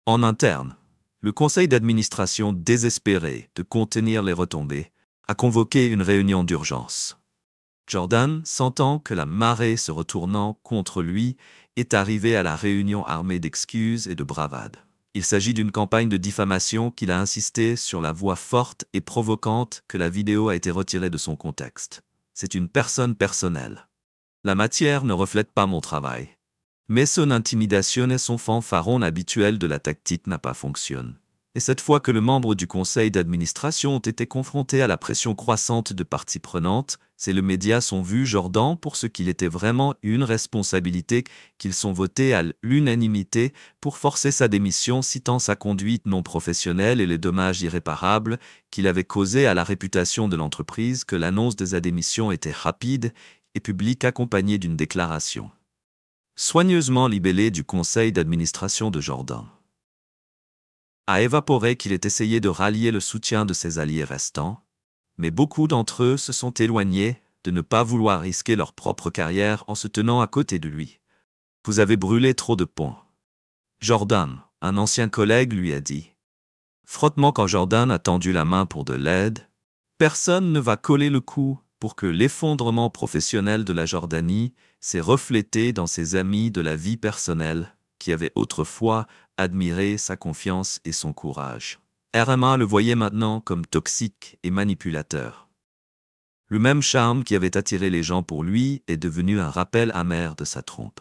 En interne, le conseil d'administration, désespéré de contenir les retombées, a convoqué une réunion d'urgence. Jordan, sentant que la marée se retournant contre lui, est arrivé à la réunion armé d'excuses et de bravade. Il s'agit d'une campagne de diffamation qu'il a insisté sur la voix forte et provocante que la vidéo a été retirée de son contexte. C'est une personne personnelle. La matière ne reflète pas mon travail. Mais son intimidation et son fanfaron habituel de la tactique n'a pas fonctionné. Et cette fois que les membres du conseil d'administration ont été confrontés à la pression croissante de parties prenantes, c'est le média sont vus Jordan pour ce qu'il était vraiment une responsabilité qu'ils sont votés à l'unanimité pour forcer sa démission citant sa conduite non professionnelle et les dommages irréparables qu'il avait causés à la réputation de l'entreprise que l'annonce de sa démission était rapide et publique accompagnée d'une déclaration soigneusement libellée du conseil d'administration de Jordan a évaporé qu'il ait essayé de rallier le soutien de ses alliés restants, mais beaucoup d'entre eux se sont éloignés, de ne pas vouloir risquer leur propre carrière en se tenant à côté de lui. « Vous avez brûlé trop de ponts. » Jordan, un ancien collègue, lui a dit. Frottement quand Jordan a tendu la main pour de l'aide. Personne ne va coller le coup pour que l'effondrement professionnel de la Jordanie s'est reflété dans ses amis de la vie personnelle, qui avaient autrefois admiré sa confiance et son courage. RMA le voyait maintenant comme toxique et manipulateur. Le même charme qui avait attiré les gens pour lui est devenu un rappel amer de sa trompe.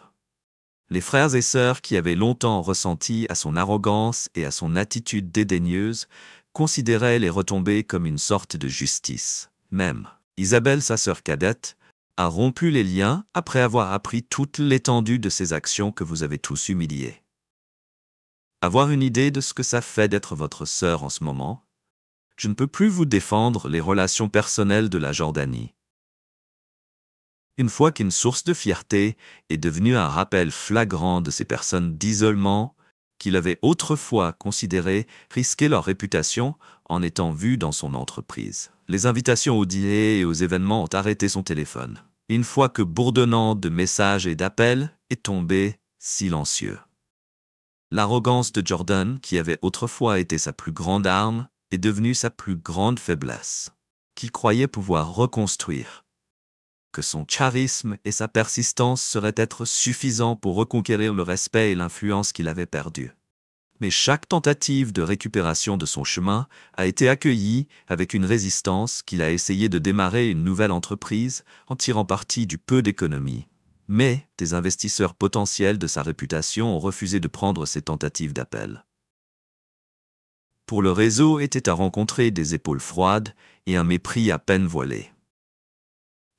Les frères et sœurs qui avaient longtemps ressenti à son arrogance et à son attitude dédaigneuse considéraient les retombées comme une sorte de justice. Même Isabelle, sa sœur cadette, a rompu les liens après avoir appris toute l'étendue de ces actions que vous avez tous humiliées. Avoir une idée de ce que ça fait d'être votre sœur en ce moment? Je ne peux plus vous défendre les relations personnelles de la Jordanie. Une fois qu'une source de fierté est devenue un rappel flagrant de ces personnes d'isolement qu'il avait autrefois considérées risquer leur réputation en étant vues dans son entreprise. Les invitations aux dîners et aux événements ont arrêté son téléphone. Une fois que bourdonnant de messages et d'appels est tombé silencieux. L'arrogance de Jordan, qui avait autrefois été sa plus grande arme, est devenue sa plus grande faiblesse, qu'il croyait pouvoir reconstruire. Que son charisme et sa persistance seraient être suffisants pour reconquérir le respect et l'influence qu'il avait perdus. Mais chaque tentative de récupération de son chemin a été accueillie avec une résistance qu'il a essayé de démarrer une nouvelle entreprise en tirant parti du peu d'économie. Mais des investisseurs potentiels de sa réputation ont refusé de prendre ces tentatives d'appel. Pour le réseau était à rencontrer des épaules froides et un mépris à peine voilé.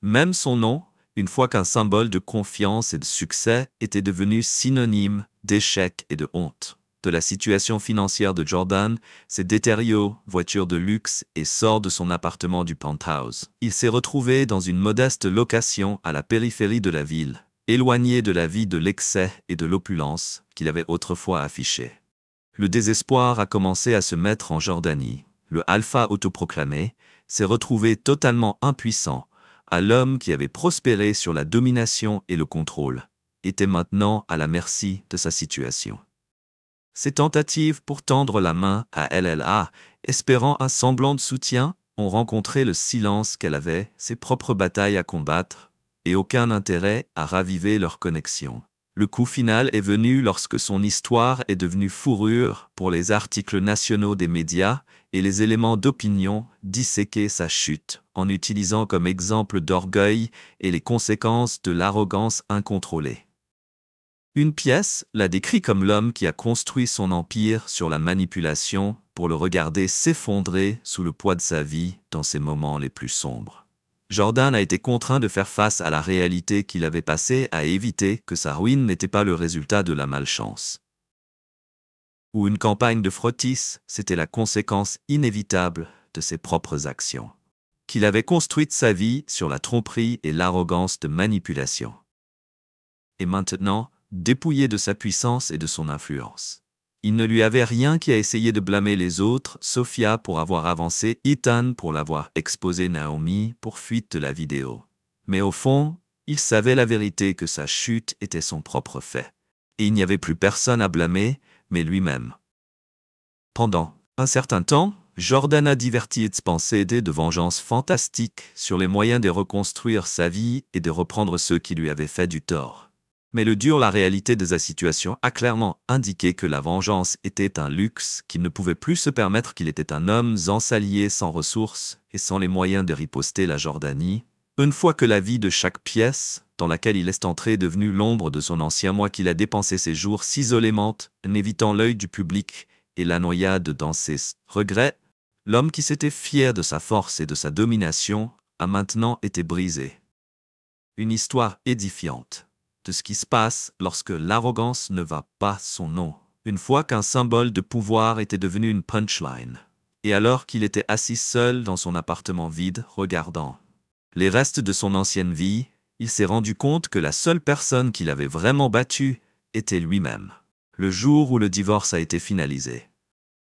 Même son nom, une fois qu'un symbole de confiance et de succès, était devenu synonyme d'échec et de honte. De la situation financière de Jordan s'est détériorée, voiture de luxe et sort de son appartement du penthouse. Il s'est retrouvé dans une modeste location à la périphérie de la ville, éloigné de la vie de l'excès et de l'opulence qu'il avait autrefois affichée. Le désespoir a commencé à se mettre en Jordanie. Le alpha autoproclamé s'est retrouvé totalement impuissant à l'homme qui avait prospéré sur la domination et le contrôle, était maintenant à la merci de sa situation. Ses tentatives pour tendre la main à LLA, espérant un semblant de soutien, ont rencontré le silence qu'elle avait, ses propres batailles à combattre, et aucun intérêt à raviver leur connexion. Le coup final est venu lorsque son histoire est devenue fourrure pour les articles nationaux des médias et les éléments d'opinion disséquaient sa chute en utilisant comme exemple d'orgueil et les conséquences de l'arrogance incontrôlée. Une pièce l'a décrit comme l'homme qui a construit son empire sur la manipulation pour le regarder s'effondrer sous le poids de sa vie dans ses moments les plus sombres. Jordan a été contraint de faire face à la réalité qu'il avait passée à éviter que sa ruine n'était pas le résultat de la malchance. Ou une campagne de frottis, c'était la conséquence inévitable de ses propres actions. Qu'il avait construite sa vie sur la tromperie et l'arrogance de manipulation. Et maintenant, dépouillé de sa puissance et de son influence. Il ne lui avait rien qui a essayé de blâmer les autres, Sophia pour avoir avancé, Ethan pour l'avoir exposé, Naomi pour fuite de la vidéo. Mais au fond, il savait la vérité que sa chute était son propre fait. Et il n'y avait plus personne à blâmer, mais lui-même. Pendant un certain temps, Jordan a diverti de pensées de vengeance fantastique sur les moyens de reconstruire sa vie et de reprendre ceux qui lui avaient fait du tort. Mais la réalité de sa situation a clairement indiqué que la vengeance était un luxe qu'il ne pouvait plus se permettre, qu'il était un homme ensalié sans ressources et sans les moyens de riposter la Jordanie. Une fois que la vie de chaque pièce dans laquelle il est entré est devenue l'ombre de son ancien moi, qu'il a dépensé ses jours s'isolément, en évitant l'œil du public et la noyade dans ses regrets, l'homme qui s'était fier de sa force et de sa domination a maintenant été brisé. Une histoire édifiante de ce qui se passe lorsque l'arrogance ne va pas son nom, une fois qu'un symbole de pouvoir était devenu une punchline, et alors qu'il était assis seul dans son appartement vide, regardant les restes de son ancienne vie, il s'est rendu compte que la seule personne qu'il avait vraiment battue était lui-même. Le jour où le divorce a été finalisé,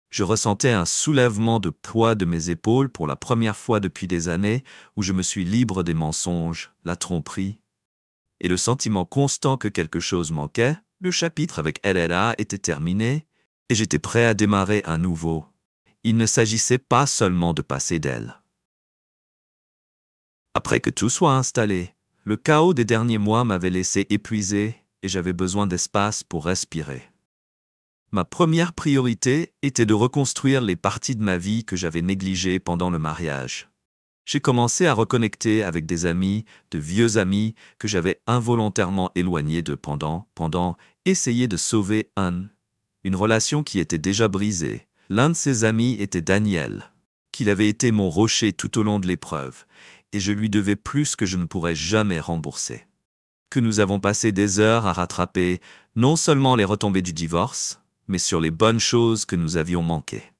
Je ressentais un soulèvement de poids de mes épaules pour la première fois depuis des années où je me suis libre des mensonges, la tromperie, et le sentiment constant que quelque chose manquait. Le chapitre avec LLA était terminé et j'étais prêt à démarrer un nouveau. Il ne s'agissait pas seulement de passer d'elle. Après que tout soit installé, le chaos des derniers mois m'avait laissé épuisé et j'avais besoin d'espace pour respirer. Ma première priorité était de reconstruire les parties de ma vie que j'avais négligées pendant le mariage. J'ai commencé à reconnecter avec des amis, de vieux amis que j'avais involontairement éloignés de pendant essayer de sauver une relation qui était déjà brisée. L'un de ses amis était Daniel, qu'il avait été mon rocher tout au long de l'épreuve, et je lui devais plus que je ne pourrais jamais rembourser. Que nous avons passé des heures à rattraper non seulement les retombées du divorce, mais sur les bonnes choses que nous avions manquées.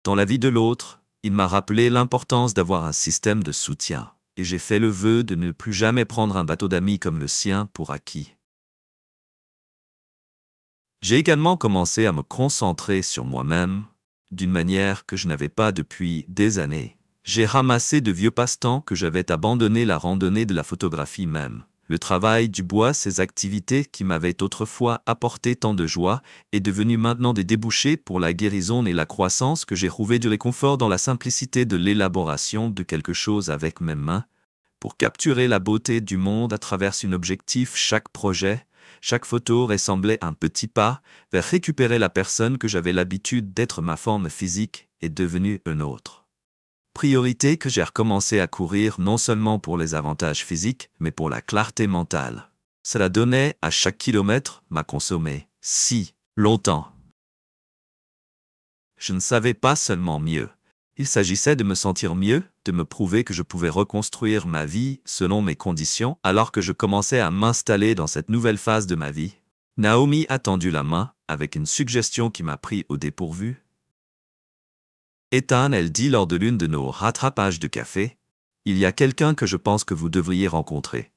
Dans la vie de l'autre, il m'a rappelé l'importance d'avoir un système de soutien, et j'ai fait le vœu de ne plus jamais prendre un bateau d'amis comme le sien pour acquis. J'ai également commencé à me concentrer sur moi-même, d'une manière que je n'avais pas depuis des années. J'ai ramassé de vieux passe-temps que j'avais abandonné, la randonnée, de la photographie même. Le travail du bois, ces activités qui m'avaient autrefois apporté tant de joie, est devenu maintenant des débouchés pour la guérison et la croissance que j'ai trouvé du réconfort dans la simplicité de l'élaboration de quelque chose avec mes mains, pour capturer la beauté du monde à travers un objectif. Chaque projet, chaque photo ressemblait un petit pas vers récupérer la personne que j'avais l'habitude d'être. Ma forme physique est devenue une autre priorité que j'ai recommencé à courir non seulement pour les avantages physiques, mais pour la clarté mentale. Cela donnait à chaque kilomètre m'a consommé si longtemps. Je ne savais pas seulement mieux. Il s'agissait de me sentir mieux, de me prouver que je pouvais reconstruire ma vie selon mes conditions alors que je commençais à m'installer dans cette nouvelle phase de ma vie. Naomi a tendu la main avec une suggestion qui m'a pris au dépourvu. Ethan, elle dit lors de l'une de nos rattrapages de café, « Il y a quelqu'un que je pense que vous devriez rencontrer. »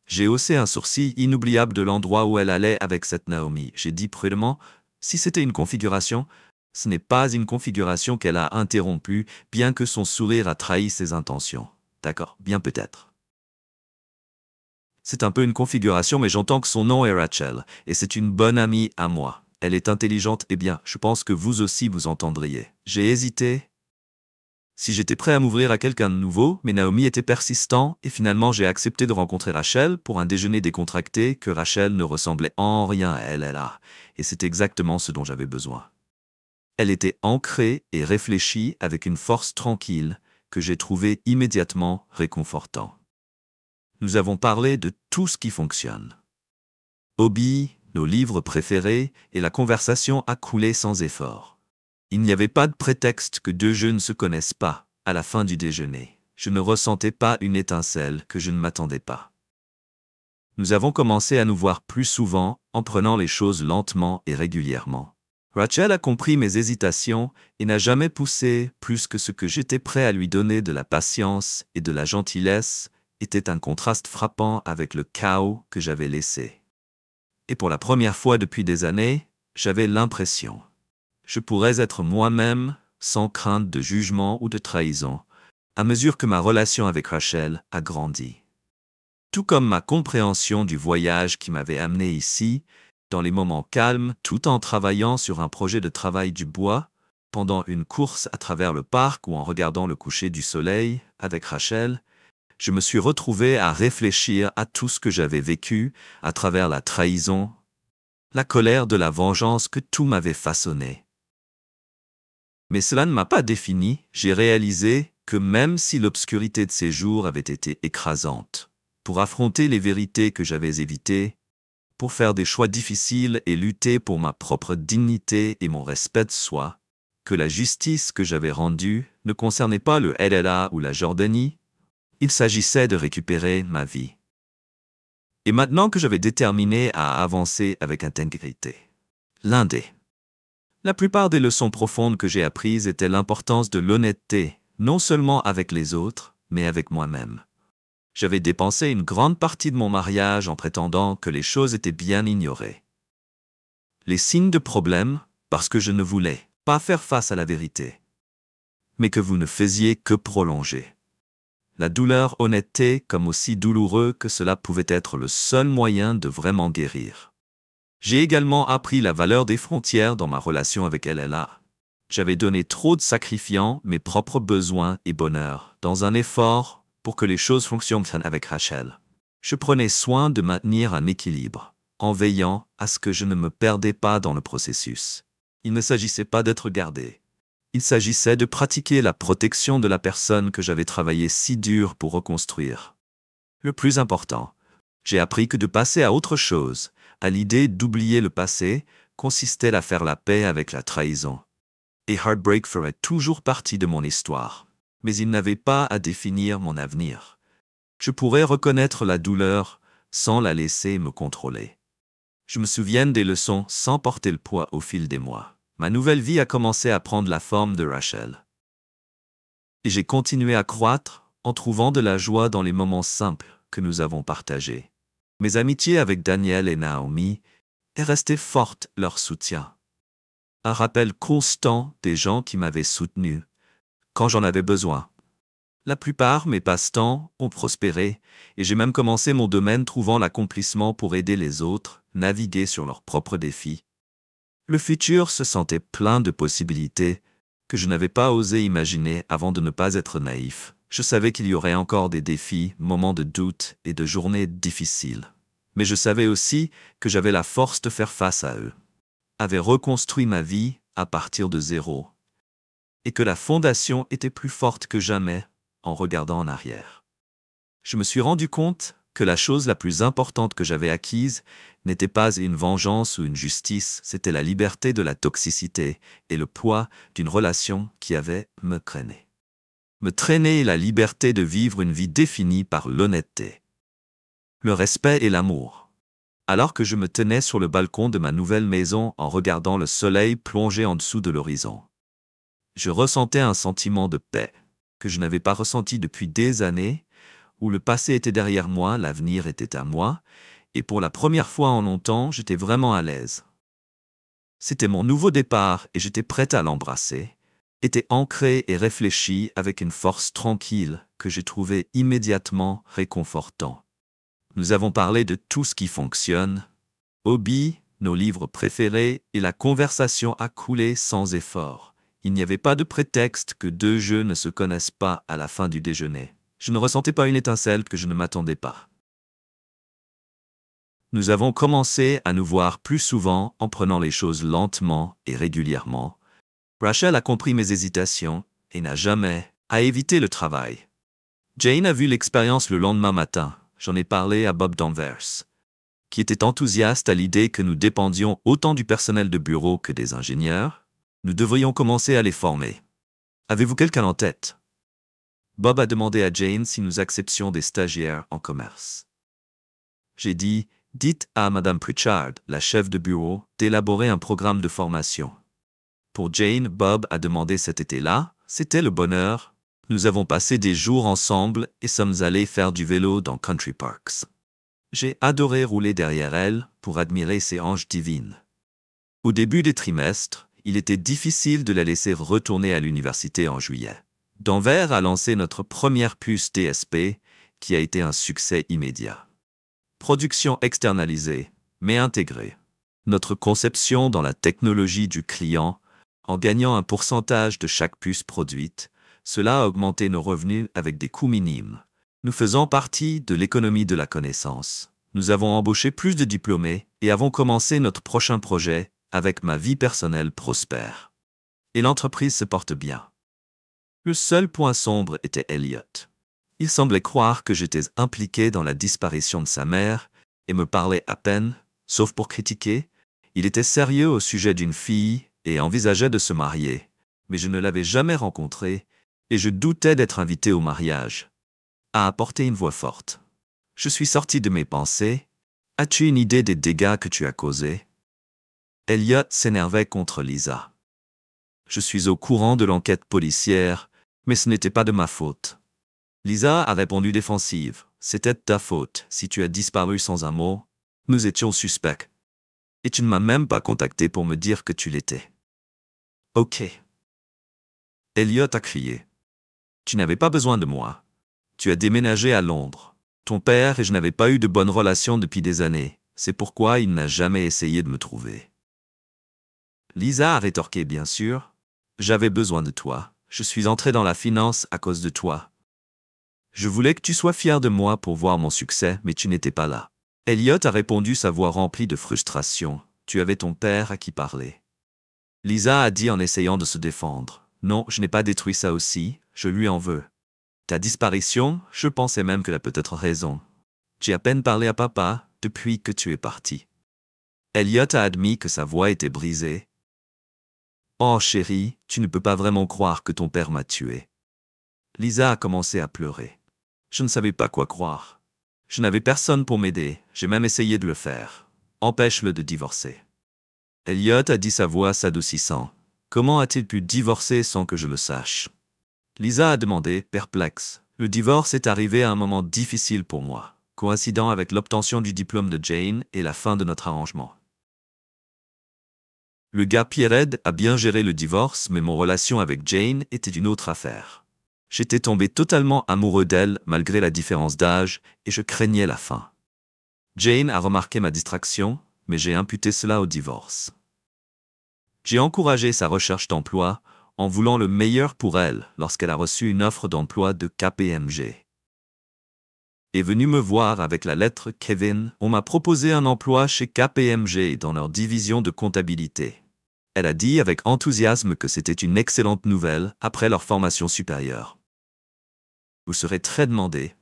J'ai haussé un sourcil inoubliable de l'endroit où elle allait avec cette Naomi. J'ai dit prudemment, si c'était une configuration, ce n'est pas une configuration qu'elle a interrompue, bien que son sourire a trahi ses intentions. D'accord, bien peut-être. C'est un peu une configuration, mais j'entends que son nom est Rachel, et c'est une bonne amie à moi. Elle est intelligente, et bien, je pense que vous aussi vous entendriez. J'ai hésité. Si j'étais prêt à m'ouvrir à quelqu'un de nouveau, mais Naomi était persistant, et finalement j'ai accepté de rencontrer Rachel pour un déjeuner décontracté que Rachel ne ressemblait en rien à elle, et c'est exactement ce dont j'avais besoin. Elle était ancrée et réfléchie avec une force tranquille que j'ai trouvé immédiatement réconfortant. Nous avons parlé de tout ce qui fonctionne. Hobby, nos livres préférés, et la conversation a coulé sans effort. Il n'y avait pas de prétexte que deux jeux ne se connaissent pas. À la fin du déjeuner, je ne ressentais pas une étincelle que je ne m'attendais pas. Nous avons commencé à nous voir plus souvent en prenant les choses lentement et régulièrement. Rachel a compris mes hésitations et n'a jamais poussé plus que ce que j'étais prêt à lui donner. De la patience et de la gentillesse était un contraste frappant avec le chaos que j'avais laissé. Et pour la première fois depuis des années, j'avais l'impression. Je pourrais être moi-même, sans crainte de jugement ou de trahison, à mesure que ma relation avec Rachel a grandi. Tout comme ma compréhension du voyage qui m'avait amené ici, dans les moments calmes, tout en travaillant sur un projet de travail du bois, pendant une course à travers le parc ou en regardant le coucher du soleil avec Rachel, je me suis retrouvé à réfléchir à tout ce que j'avais vécu à travers la trahison, la colère de la vengeance que tout m'avait façonné. Mais cela ne m'a pas défini. J'ai réalisé que même si l'obscurité de ces jours avait été écrasante, pour affronter les vérités que j'avais évitées, pour faire des choix difficiles et lutter pour ma propre dignité et mon respect de soi, que la justice que j'avais rendue ne concernait pas le LLA ou la Jordanie, il s'agissait de récupérer ma vie. Et maintenant que j'avais déterminé à avancer avec intégrité, la plupart des leçons profondes que j'ai apprises étaient l'importance de l'honnêteté, non seulement avec les autres, mais avec moi-même. J'avais dépensé une grande partie de mon mariage en prétendant que les choses étaient bien ignorées. Les signes de problème, parce que je ne voulais pas faire face à la vérité, mais que vous ne faisiez que prolonger. La douleur honnêteté comme aussi douloureux que cela pouvait être le seul moyen de vraiment guérir. J'ai également appris la valeur des frontières dans ma relation avec Ella. J'avais donné trop de sacrifiant mes propres besoins et bonheurs dans un effort pour que les choses fonctionnent avec Rachel. Je prenais soin de maintenir un équilibre, en veillant à ce que je ne me perdais pas dans le processus. Il ne s'agissait pas d'être gardé. Il s'agissait de pratiquer la protection de la personne que j'avais travaillé si dur pour reconstruire. Le plus important, j'ai appris que de passer à autre chose, à l'idée d'oublier le passé, consistait à faire la paix avec la trahison. Et Heartbreak ferait toujours partie de mon histoire. Mais il n'avait pas à définir mon avenir. Je pourrais reconnaître la douleur sans la laisser me contrôler. Je me souviens des leçons sans porter le poids au fil des mois. Ma nouvelle vie a commencé à prendre la forme de Rachel. Et j'ai continué à croître en trouvant de la joie dans les moments simples que nous avons partagés. Mes amitiés avec Daniel et Naomi est restée forte leur soutien. Un rappel constant des gens qui m'avaient soutenu quand j'en avais besoin. La plupart mes passe-temps ont prospéré et j'ai même commencé mon domaine trouvant l'accomplissement pour aider les autres naviguer sur leurs propres défis. Le futur se sentait plein de possibilités que je n'avais pas osé imaginer avant de ne pas être naïf. Je savais qu'il y aurait encore des défis, moments de doute et de journées difficiles. Mais je savais aussi que j'avais la force de faire face à eux. J'avais reconstruit ma vie à partir de zéro. Et que la fondation était plus forte que jamais en regardant en arrière. Je me suis rendu compte que la chose la plus importante que j'avais acquise n'était pas une vengeance ou une justice, c'était la liberté de la toxicité et le poids d'une relation qui avait me traîné. Me traîner et la liberté de vivre une vie définie par l'honnêteté, le respect et l'amour. Alors que je me tenais sur le balcon de ma nouvelle maison en regardant le soleil plonger en dessous de l'horizon, je ressentais un sentiment de paix que je n'avais pas ressenti depuis des années, où le passé était derrière moi, l'avenir était à moi, et pour la première fois en longtemps, j'étais vraiment à l'aise. C'était mon nouveau départ et j'étais prête à l'embrasser, était ancré et réfléchi avec une force tranquille que j'ai trouvée immédiatement réconfortant. Nous avons parlé de tout ce qui fonctionne, hobbies, nos livres préférés et la conversation a coulé sans effort. Il n'y avait pas de prétexte que deux jeux ne se connaissent pas à la fin du déjeuner. Je ne ressentais pas une étincelle que je ne m'attendais pas. Nous avons commencé à nous voir plus souvent en prenant les choses lentement et régulièrement. Rachel a compris mes hésitations et n'a jamais à éviter le travail. Jane a vu l'expérience le lendemain matin. J'en ai parlé à Bob Danvers, qui était enthousiaste à l'idée que nous dépendions autant du personnel de bureau que des ingénieurs. Nous devrions commencer à les former. Avez-vous quelqu'un en tête? Bob a demandé à Jane si nous acceptions des stagiaires en commerce. J'ai dit, dites à Madame Pritchard, la chef de bureau, d'élaborer un programme de formation. Pour Jane, Bob a demandé cet été-là, c'était le bonheur. Nous avons passé des jours ensemble et sommes allés faire du vélo dans Country Parks. J'ai adoré rouler derrière elle pour admirer ses hanches divines. Au début des trimestres, il était difficile de la laisser retourner à l'université en juillet. Danvers a lancé notre première puce DSP, qui a été un succès immédiat. Production externalisée, mais intégrée. Notre conception dans la technologie du client, en gagnant un pourcentage de chaque puce produite, cela a augmenté nos revenus avec des coûts minimes. Nous faisons partie de l'économie de la connaissance. Nous avons embauché plus de diplômés et avons commencé notre prochain projet avec ma vie personnelle prospère. Et l'entreprise se porte bien. Le seul point sombre était Elliot. Il semblait croire que j'étais impliqué dans la disparition de sa mère et me parlait à peine, sauf pour critiquer. Il était sérieux au sujet d'une fille et envisageait de se marier, mais je ne l'avais jamais rencontré et je doutais d'être invité au mariage. A apporté une voix forte. Je suis sorti de mes pensées. As-tu une idée des dégâts que tu as causés? Elliot s'énervait contre Lisa. Je suis au courant de l'enquête policière, mais ce n'était pas de ma faute. Lisa a répondu défensive. C'était de ta faute si tu as disparu sans un mot. Nous étions suspects. Et tu ne m'as même pas contacté pour me dire que tu l'étais. Ok. Elliot a crié. Tu n'avais pas besoin de moi. Tu as déménagé à Londres. Ton père et je n'avaient pas eu de bonnes relations depuis des années. C'est pourquoi il n'a jamais essayé de me trouver. Lisa a rétorqué, bien sûr. J'avais besoin de toi. Je suis entré dans la finance à cause de toi. Je voulais que tu sois fier de moi pour voir mon succès, mais tu n'étais pas là. Elliot a répondu, sa voix remplie de frustration. Tu avais ton père à qui parler. Lisa a dit en essayant de se défendre. Non, je n'ai pas détruit ça aussi, je lui en veux. Ta disparition, je pensais même que tu as peut-être raison. J'ai à peine parlé à papa depuis que tu es parti. Elliot a admis que sa voix était brisée. Oh chérie, tu ne peux pas vraiment croire que ton père m'a tué. Lisa a commencé à pleurer. Je ne savais pas quoi croire. Je n'avais personne pour m'aider, j'ai même essayé de le faire. Empêche-le de divorcer. Elliot a dit, sa voix s'adoucissant. Comment a-t-il pu divorcer sans que je le sache? Lisa a demandé, perplexe. Le divorce est arrivé à un moment difficile pour moi, coïncidant avec l'obtention du diplôme de Jane et la fin de notre arrangement. Le gars Pierred a bien géré le divorce, mais mon relation avec Jane était une autre affaire. J'étais tombé totalement amoureux d'elle malgré la différence d'âge et je craignais la fin. Jane a remarqué ma distraction, mais j'ai imputé cela au divorce. J'ai encouragé sa recherche d'emploi en voulant le meilleur pour elle lorsqu'elle a reçu une offre d'emploi de KPMG. Est venu me voir avec la lettre Kevin. On m'a proposé un emploi chez KPMG dans leur division de comptabilité. Elle a dit avec enthousiasme que c'était une excellente nouvelle après leur formation supérieure. Vous serez très demandé.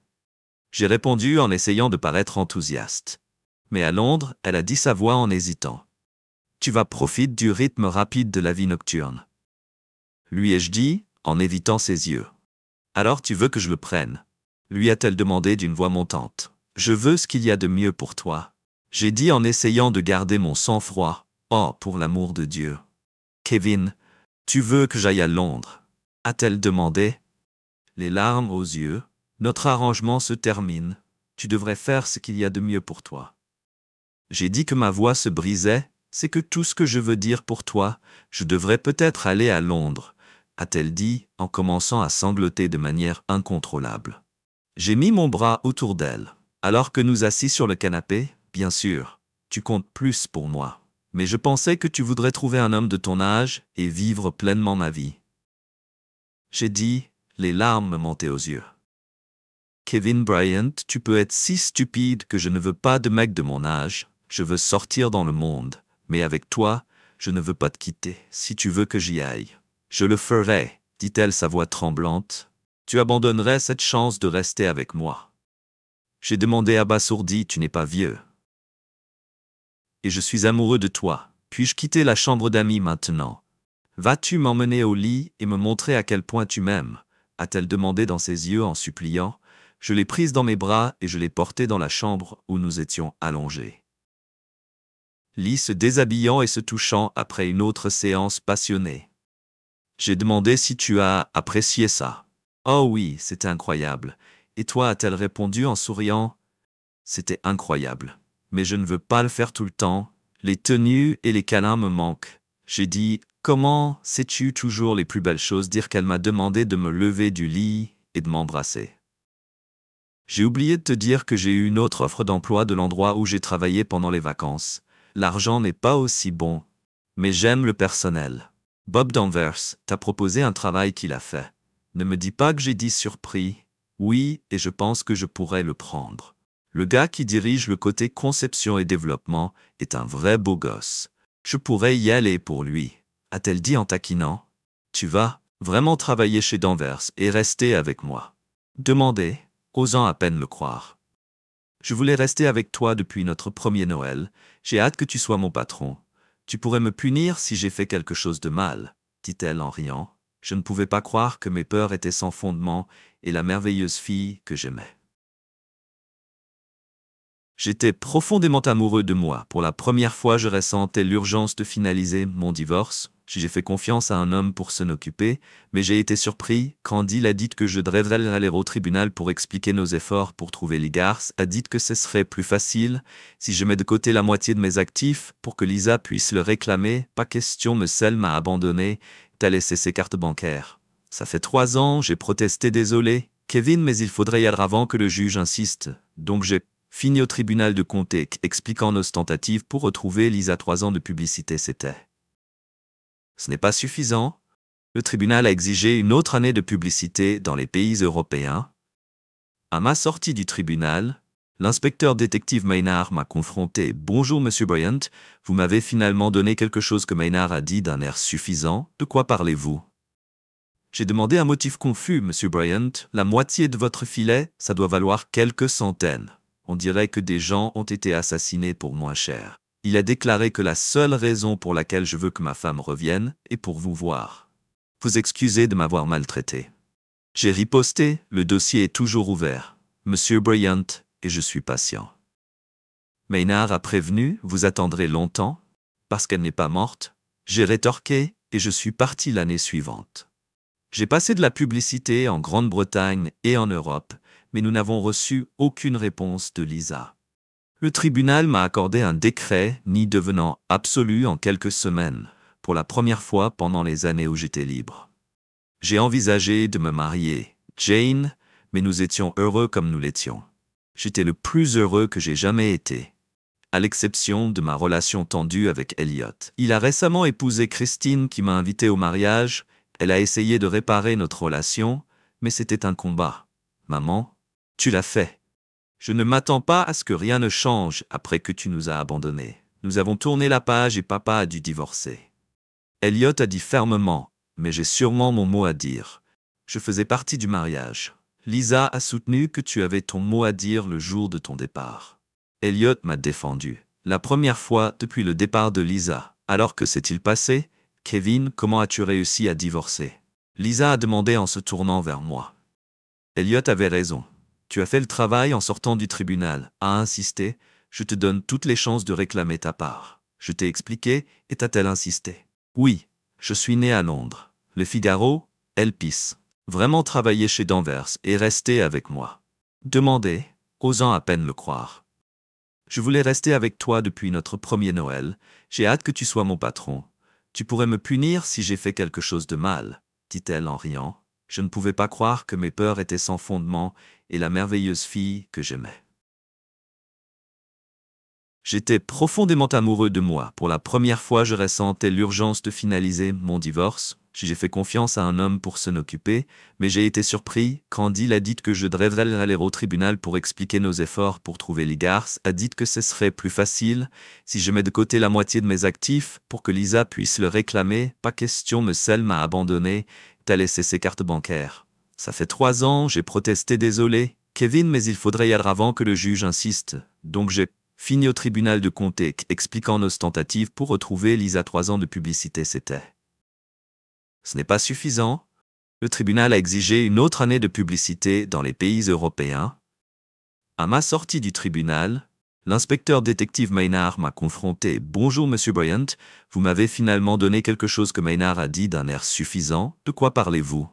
J'ai répondu en essayant de paraître enthousiaste. Mais à Londres, elle a dit, sa voix en hésitant. Tu vas profiter du rythme rapide de la vie nocturne. Lui ai-je dit, en évitant ses yeux. Alors tu veux que je le prenne? Lui a-t-elle demandé d'une voix montante. Je veux ce qu'il y a de mieux pour toi. J'ai dit en essayant de garder mon sang-froid. Oh, pour l'amour de Dieu. Kevin, tu veux que j'aille à Londres? A-t-elle demandé. Les larmes aux yeux. Notre arrangement se termine. Tu devrais faire ce qu'il y a de mieux pour toi. J'ai dit que ma voix se brisait. C'est que tout ce que je veux dire pour toi, je devrais peut-être aller à Londres, a-t-elle dit, en commençant à sangloter de manière incontrôlable. J'ai mis mon bras autour d'elle. Alors que nous assis sur le canapé, bien sûr, tu comptes plus pour moi. Mais je pensais que tu voudrais trouver un homme de ton âge et vivre pleinement ma vie. J'ai dit, les larmes me montaient aux yeux. Kevin Bryant, tu peux être si stupide que je ne veux pas de mec de mon âge, je veux sortir dans le monde. Mais avec toi, je ne veux pas te quitter. Si tu veux que j'y aille, je le ferai, dit-elle, sa voix tremblante. Tu abandonnerais cette chance de rester avec moi. J'ai demandé abasourdi, tu n'es pas vieux. Et je suis amoureux de toi. Puis-je quitter la chambre d'amis maintenant? Vas-tu m'emmener au lit et me montrer à quel point tu m'aimes? A-t-elle demandé dans ses yeux en suppliant. Je l'ai prise dans mes bras et je l'ai portée dans la chambre où nous étions allongés. Lee se déshabillant et se touchant après une autre séance passionnée. J'ai demandé si tu as apprécié ça. Oh oui, c'était incroyable. Et toi, a-t-elle répondu en souriant. C'était incroyable. Mais je ne veux pas le faire tout le temps. Les tenues et les câlins me manquent. J'ai dit, comment sais-tu toujours les plus belles choses? Dire qu'elle m'a demandé de me lever du lit et de m'embrasser. J'ai oublié de te dire que j'ai eu une autre offre d'emploi de l'endroit où j'ai travaillé pendant les vacances. L'argent n'est pas aussi bon, mais j'aime le personnel. Bob Danvers t'a proposé un travail qu'il a fait. Ne me dis pas que j'ai dit surpris. Oui, et je pense que je pourrais le prendre. Le gars qui dirige le côté conception et développement est un vrai beau gosse. Je pourrais y aller pour lui, a-t-elle dit en taquinant. Tu vas vraiment travailler chez Danvers et rester avec moi? Demandé, osant à peine le croire. Je voulais rester avec toi depuis notre premier Noël. J'ai hâte que tu sois mon patron. Tu pourrais me punir si j'ai fait quelque chose de mal, dit-elle en riant. Je ne pouvais pas croire que mes peurs étaient sans fondement et la merveilleuse fille que j'aimais. J'étais profondément amoureux de moi. Pour la première fois, je ressentais l'urgence de finaliser mon divorce. J'ai fait confiance à un homme pour s'en occuper, mais j'ai été surpris quand il a dit que je devrais aller au tribunal pour expliquer nos efforts pour trouver les garces, a dit que ce serait plus facile si je mets de côté la moitié de mes actifs pour que Lisa puisse le réclamer. Pas question, Messel m'a abandonné, t'as laissé ses cartes bancaires. Ça fait 3 ans, j'ai protesté, désolé, Kevin, mais il faudrait y aller avant que le juge insiste. Donc j'ai fini au tribunal de comté expliquant nos tentatives pour retrouver Lisa. 3 ans de publicité, c'était. Ce n'est pas suffisant. Le tribunal a exigé une autre année de publicité dans les pays européens. À ma sortie du tribunal, l'inspecteur détective Maynard m'a confronté. Bonjour, Monsieur Bryant, vous m'avez finalement donné quelque chose que Maynard a dit d'un air suffisant. De quoi parlez-vous? J'ai demandé un motif confus, Monsieur Bryant. La moitié de votre filet, ça doit valoir quelques centaines. On dirait que des gens ont été assassinés pour moins cher. Il a déclaré que la seule raison pour laquelle je veux que ma femme revienne est pour vous voir. Vous excusez de m'avoir maltraité. J'ai riposté, le dossier est toujours ouvert. Monsieur Bryant, et je suis patient. Maynard a prévenu, vous attendrez longtemps, parce qu'elle n'est pas morte. J'ai rétorqué, et je suis parti l'année suivante. J'ai passé de la publicité en Grande-Bretagne et en Europe, mais nous n'avons reçu aucune réponse de Lisa. Le tribunal m'a accordé un décret, ni devenant absolu en quelques semaines, pour la première fois pendant les années où j'étais libre. J'ai envisagé de me marier, Jane, mais nous étions heureux comme nous l'étions. J'étais le plus heureux que j'ai jamais été, à l'exception de ma relation tendue avec Elliot. Il a récemment épousé Christine qui m'a invité au mariage. Elle a essayé de réparer notre relation, mais c'était un combat. Maman, tu l'as fait. Je ne m'attends pas à ce que rien ne change après que tu nous as abandonnés. Nous avons tourné la page et papa a dû divorcer. Elliot a dit fermement, mais j'ai sûrement mon mot à dire. Je faisais partie du mariage. Lisa a soutenu que tu avais ton mot à dire le jour de ton départ. Elliot m'a défendu. La première fois depuis le départ de Lisa. Alors que s'est-il passé? Kevin, comment as-tu réussi à divorcer? Lisa a demandé en se tournant vers moi. Elliot avait raison. Tu as fait le travail en sortant du tribunal, a insisté, je te donne toutes les chances de réclamer ta part. Je t'ai expliqué, et t'as-t-elle insisté? Oui, je suis né à Londres. Le Figaro, Elpis. Vraiment travaillé chez Danvers et resté avec moi. Demandé, osant à peine le croire. Je voulais rester avec toi depuis notre premier Noël, j'ai hâte que tu sois mon patron. Tu pourrais me punir si j'ai fait quelque chose de mal, dit-elle en riant. Je ne pouvais pas croire que mes peurs étaient sans fondement et la merveilleuse fille que j'aimais. J'étais profondément amoureux de moi. Pour la première fois, je ressentais l'urgence de finaliser mon divorce. J'ai fait confiance à un homme pour s'en occuper, mais j'ai été surpris quand il a dit que je devrais aller au tribunal pour expliquer nos efforts pour trouver les garces, a dit que ce serait plus facile si je mets de côté la moitié de mes actifs pour que Lisa puisse le réclamer. Pas question, Messel m'a abandonné, t'as laissé ses cartes bancaires. Ça fait 3 ans, j'ai protesté, désolé, Kevin, mais il faudrait y aller avant que le juge insiste. Donc j'ai fini au tribunal de comté expliquant nos tentatives pour retrouver Lisa. 3 ans de publicité, c'était. Ce n'est pas suffisant. Le tribunal a exigé une autre année de publicité dans les pays européens. À ma sortie du tribunal, l'inspecteur détective Maynard m'a confronté. Bonjour, Monsieur Bryant, vous m'avez finalement donné quelque chose que Maynard a dit d'un air suffisant. De quoi parlez-vous?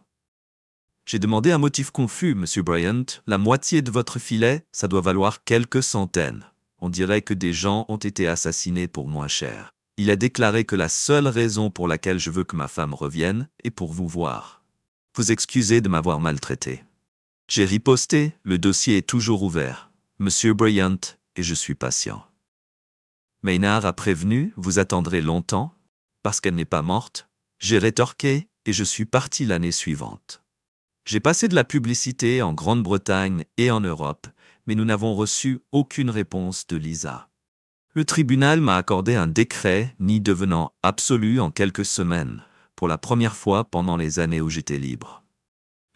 J'ai demandé un motif confus, Monsieur Bryant. La moitié de votre filet, ça doit valoir quelques centaines. On dirait que des gens ont été assassinés pour moins cher. Il a déclaré que la seule raison pour laquelle je veux que ma femme revienne est pour vous voir. Vous excusez de m'avoir maltraité. J'ai riposté, le dossier est toujours ouvert. Monsieur Bryant, et je suis patient. Maynard a prévenu, vous attendrez longtemps, parce qu'elle n'est pas morte. J'ai rétorqué, et je suis parti l'année suivante. J'ai passé de la publicité en Grande-Bretagne et en Europe, mais nous n'avons reçu aucune réponse de Lisa. Le tribunal m'a accordé un décret, ni devenant absolu en quelques semaines, pour la première fois pendant les années où j'étais libre.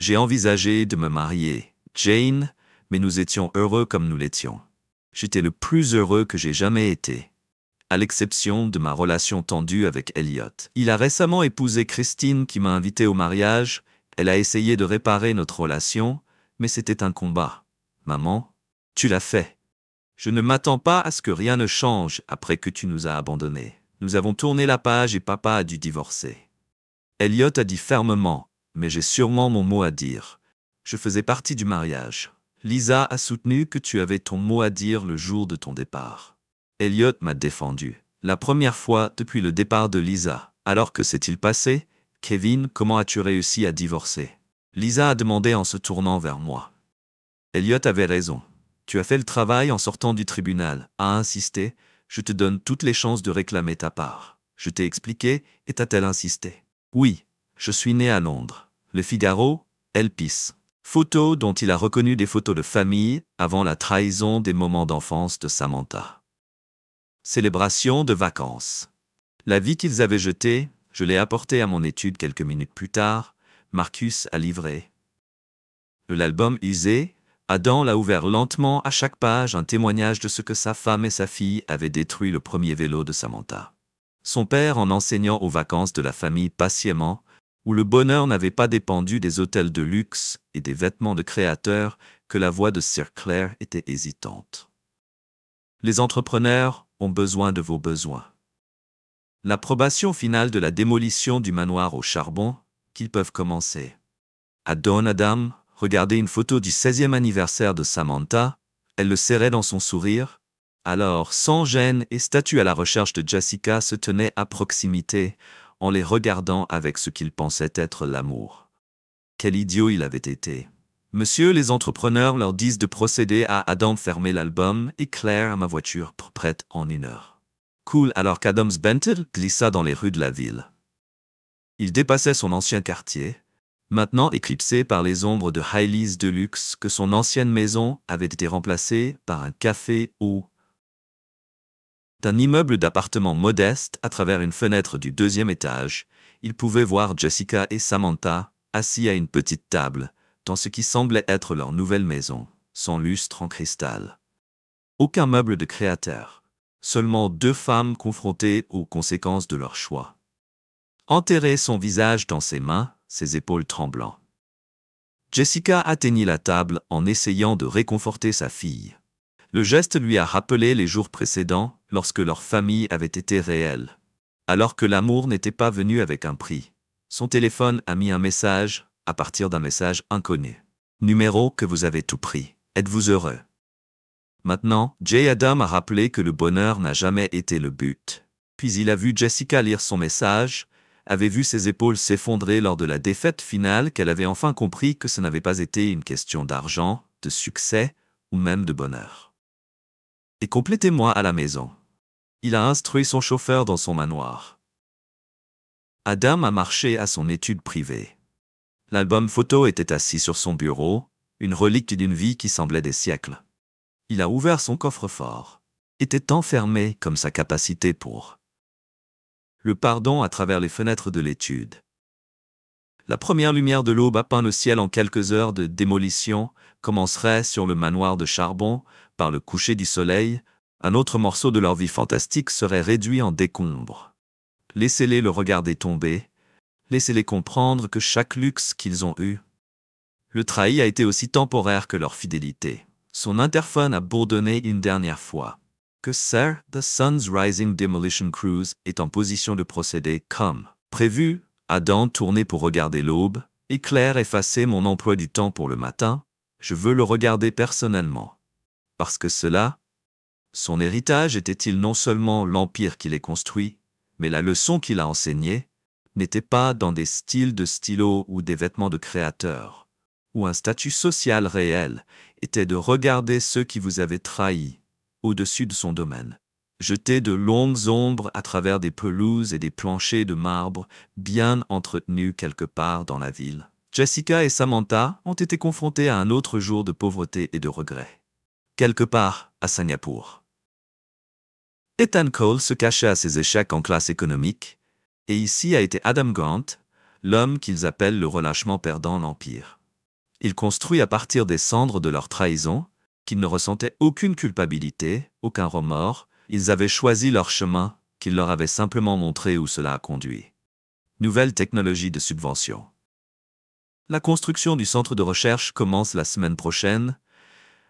J'ai envisagé de me marier, Jane, mais nous étions heureux comme nous l'étions. J'étais le plus heureux que j'ai jamais été, à l'exception de ma relation tendue avec Elliot. Il a récemment épousé Christine qui m'a invité au mariage. Elle a essayé de réparer notre relation, mais c'était un combat. Maman, tu l'as fait. Je ne m'attends pas à ce que rien ne change après que tu nous as abandonnés. Nous avons tourné la page et papa a dû divorcer. Elliot a dit fermement, mais j'ai sûrement mon mot à dire. Je faisais partie du mariage. Lisa a soutenu que tu avais ton mot à dire le jour de ton départ. Elliot m'a défendu. La première fois depuis le départ de Lisa. Alors que s'est-il passé? Kevin, comment as-tu réussi à divorcer? Lisa a demandé en se tournant vers moi. Elliot avait raison. Tu as fait le travail en sortant du tribunal, a insisté. Je te donne toutes les chances de réclamer ta part. Je t'ai expliqué, et t'a-t-elle insisté? Oui, je suis né à Londres. Le Figaro, Elpis. Photos dont il a reconnu des photos de famille avant la trahison des moments d'enfance de Samantha. Célébration de vacances. La vie qu'ils avaient jetée, je l'ai apportée à mon étude quelques minutes plus tard. Marcus a livré. L'album usé, Adam l'a ouvert lentement à chaque page un témoignage de ce que sa femme et sa fille avaient détruit le premier vélo de Samantha. Son père en enseignant aux vacances de la famille patiemment, où le bonheur n'avait pas dépendu des hôtels de luxe et des vêtements de créateurs, que la voix de Sir Claire était hésitante. Les entrepreneurs ont besoin de vos besoins. L'approbation finale de la démolition du manoir au charbon, qu'ils peuvent commencer. Adam, regardez une photo du 16e anniversaire de Samantha, elle le serrait dans son sourire. Alors, sans gêne et statue à la recherche de Jessica se tenait à proximité, en les regardant avec ce qu'il pensait être l'amour. Quel idiot il avait été. Monsieur, les entrepreneurs leur disent de procéder à Adam fermer l'album et Claire à ma voiture prête en 1 heure. Cool, alors qu'Adams Bentel glissa dans les rues de la ville. Il dépassait son ancien quartier, maintenant éclipsé par les ombres de Hailey's de luxe que son ancienne maison avait été remplacée par un café ou d'un immeuble d'appartements modeste à travers une fenêtre du 2e étage. Il pouvait voir Jessica et Samantha assis à une petite table, dans ce qui semblait être leur nouvelle maison, son lustre en cristal. Aucun meuble de créateur, seulement 2 femmes confrontées aux conséquences de leur choix. Enterrer son visage dans ses mains, ses épaules tremblant. Jessica atteignit la table en essayant de réconforter sa fille. Le geste lui a rappelé les jours précédents, lorsque leur famille avait été réelle. Alors que l'amour n'était pas venu avec un prix. Son téléphone a mis un message, à partir d'un message inconnu. Numéro que vous avez tout pris. Êtes-vous heureux? Maintenant, J. Adam a rappelé que le bonheur n'a jamais été le but. Puis il a vu Jessica lire son message, avait vu ses épaules s'effondrer lors de la défaite finale, qu'elle avait enfin compris que ce n'avait pas été une question d'argent, de succès ou même de bonheur. Et complétez-moi à la maison. Il a instruit son chauffeur dans son manoir. Adam a marché à son étude privée. L'album photo était assis sur son bureau, une relique d'une vie qui semblait des siècles. Il a ouvert son coffre-fort. Était enfermé comme sa capacité pour le pardon à travers les fenêtres de l'étude. La première lumière de l'aube a peint le ciel en quelques heures de démolition, commencerait sur le manoir de charbon, par le coucher du soleil, un autre morceau de leur vie fantastique serait réduit en décombres. Laissez-les le regarder tomber, laissez-les comprendre que chaque luxe qu'ils ont eu, le trahi a été aussi temporaire que leur fidélité. Son interphone a bourdonné une dernière fois. Que Sir, The Sun's Rising Demolition Cruise est en position de procéder comme prévu. Adam tourné pour regarder l'aube, et Claire effacer mon emploi du temps pour le matin. Je veux le regarder personnellement. Parce que cela, son héritage était-il non seulement l'empire qu'il ait construit, mais la leçon qu'il a enseignée, n'était pas dans des styles de stylo ou des vêtements de créateurs, ou un statut social réel, était de regarder ceux qui vous avaient trahi, au-dessus de son domaine. Jeter de longues ombres à travers des pelouses et des planchers de marbre bien entretenus quelque part dans la ville. Jessica et Samantha ont été confrontées à un autre jour de pauvreté et de regret. Quelque part, à Singapour. Ethan Cole se cachait à ses échecs en classe économique, et ici a été Adam Grant, l'homme qu'ils appellent le relâchement perdant l'Empire. Il construit à partir des cendres de leur trahison, qu'ils ne ressentaient aucune culpabilité, aucun remords, ils avaient choisi leur chemin, qu'ils leur avaient simplement montré où cela a conduit. Nouvelle technologie de subvention. La construction du centre de recherche commence la semaine prochaine.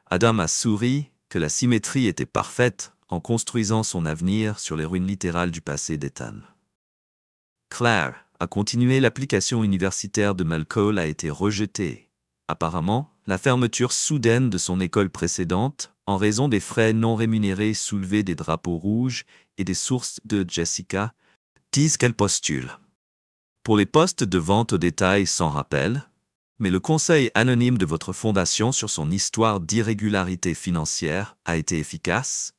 Adam a souri, que la symétrie était parfaite en construisant son avenir sur les ruines littérales du passé d'Ethan. Claire a continué. L'application universitaire de Malcolm a été rejetée. Apparemment, la fermeture soudaine de son école précédente, en raison des frais non rémunérés soulevés des drapeaux rouges et des sources de Jessica, disent qu'elle postule pour les postes de vente au détail sans rappel, mais le conseil anonyme de votre fondation sur son histoire d'irrégularité financière a été efficace.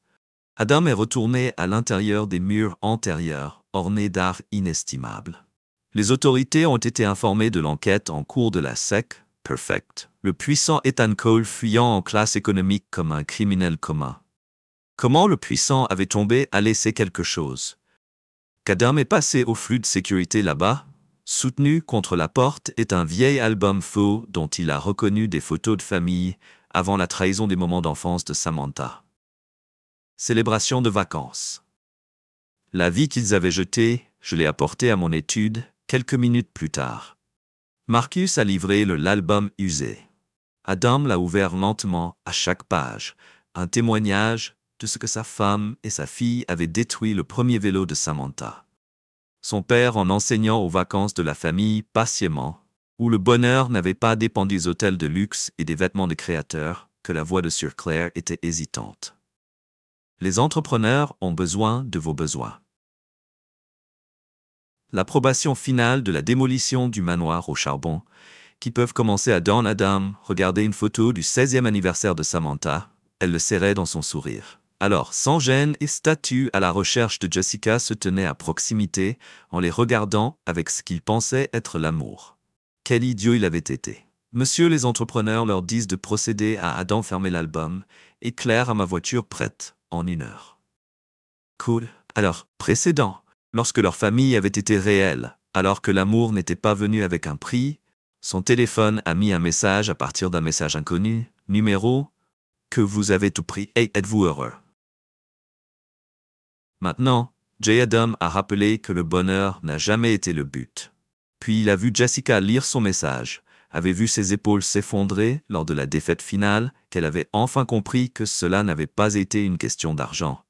Adam est retourné à l'intérieur des murs antérieurs, ornés d'art inestimables. Les autorités ont été informées de l'enquête en cours de la SEC, Perfect, le puissant Ethan Cole fuyant en classe économique comme un criminel commun. Comment le puissant avait tombé à laisser quelque chose? Qu'Adam est passé au flux de sécurité là-bas, soutenu contre la porte, est un vieil album faux dont il a reconnu des photos de famille avant la trahison des moments d'enfance de Samantha. Célébration de vacances. La vie qu'ils avaient jetée, je l'ai apportée à mon étude quelques minutes plus tard. Marcus a livré l'album usé. Adam l'a ouvert lentement à chaque page, un témoignage de ce que sa femme et sa fille avaient détruit le premier vélo de Samantha. Son père en enseignant aux vacances de la famille patiemment, où le bonheur n'avait pas dépendu des hôtels de luxe et des vêtements de créateurs, que la voix de Sir Claire était hésitante. Les entrepreneurs ont besoin de vos besoins. L'approbation finale de la démolition du manoir au charbon, qui peuvent commencer à Don Adam, regarder une photo du 16e anniversaire de Samantha, elle le serrait dans son sourire. Alors, sans gêne et statue à la recherche de Jessica se tenait à proximité en les regardant avec ce qu'il pensait être l'amour. Quel idiot il avait été. Monsieur, les entrepreneurs leur disent de procéder à Adam fermer l'album et Claire à ma voiture prête en 1 heure. Cool. Alors, précédent. Lorsque leur famille avait été réelle, alors que l'amour n'était pas venu avec un prix, son téléphone a mis un message à partir d'un message inconnu, numéro, que vous avez tout pris et êtes-vous heureux? Maintenant, J. Adam a rappelé que le bonheur n'a jamais été le but. Puis il a vu Jessica lire son message, avait vu ses épaules s'effondrer lors de la défaite finale, qu'elle avait enfin compris que cela n'avait pas été une question d'argent,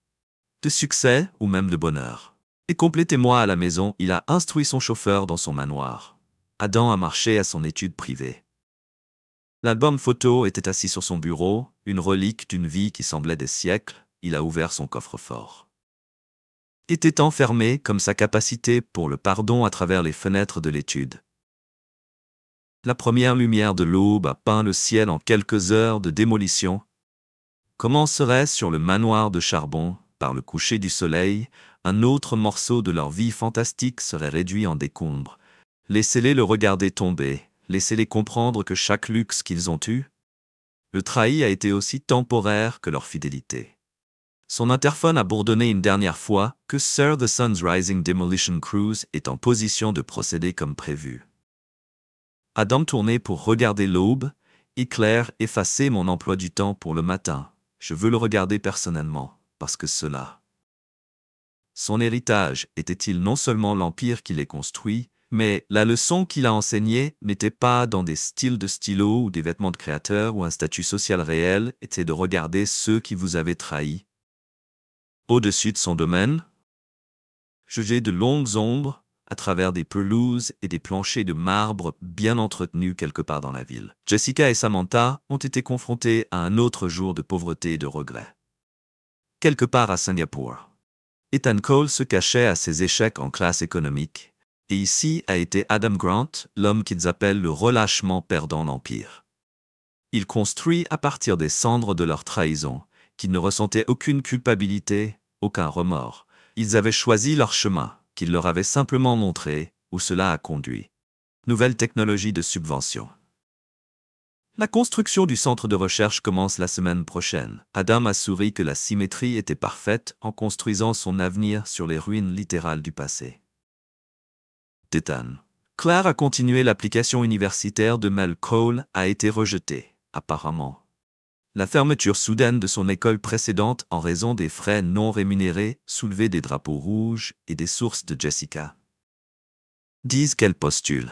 de succès ou même de bonheur. Et complétez-moi à la maison, il a instruit son chauffeur dans son manoir. Adam a marché à son étude privée. L'album photo était assis sur son bureau, une relique d'une vie qui semblait des siècles. Il a ouvert son coffre-fort. Était enfermé comme sa capacité pour le pardon à travers les fenêtres de l'étude. La première lumière de l'aube a peint le ciel en quelques heures de démolition. Commencerait sur le manoir de charbon, par le coucher du soleil, un autre morceau de leur vie fantastique serait réduit en décombres. Laissez-les le regarder tomber, laissez-les comprendre que chaque luxe qu'ils ont eu, le trahi a été aussi temporaire que leur fidélité. Son interphone a bourdonné une dernière fois que Sir The Sun's Rising Demolition Cruise est en position de procéder comme prévu. Adam tournait pour regarder l'aube, et Claire effaçait mon emploi du temps pour le matin. Je veux le regarder personnellement, parce que cela. Son héritage était-il non seulement l'empire qu'il ait construit, mais la leçon qu'il a enseignée n'était pas dans des styles de stylo ou des vêtements de créateur ou un statut social réel, était de regarder ceux qui vous avaient trahi. Au-dessus de son domaine, juger de longues ombres à travers des pelouses et des planchers de marbre bien entretenus quelque part dans la ville. Jessica et Samantha ont été confrontées à un autre jour de pauvreté et de regret. Quelque part à Singapour. Ethan Cole se cachait à ses échecs en classe économique, et ici a été Adam Grant, l'homme qu'ils appellent le relâchement perdant l'Empire. Il construit à partir des cendres de leur trahison, qu'ils ne ressentaient aucune culpabilité, aucun remords. Ils avaient choisi leur chemin, qu'il leur avait simplement montré, où cela a conduit. Nouvelle technologie de subvention. La construction du centre de recherche commence la semaine prochaine. Adam a souri que la symétrie était parfaite en construisant son avenir sur les ruines littérales du passé. Ethan. Claire a continué. L'application universitaire de Mel Cole a été rejetée, apparemment. La fermeture soudaine de son école précédente en raison des frais non rémunérés soulevés des drapeaux rouges et des sources de Jessica. Disent qu'elle postule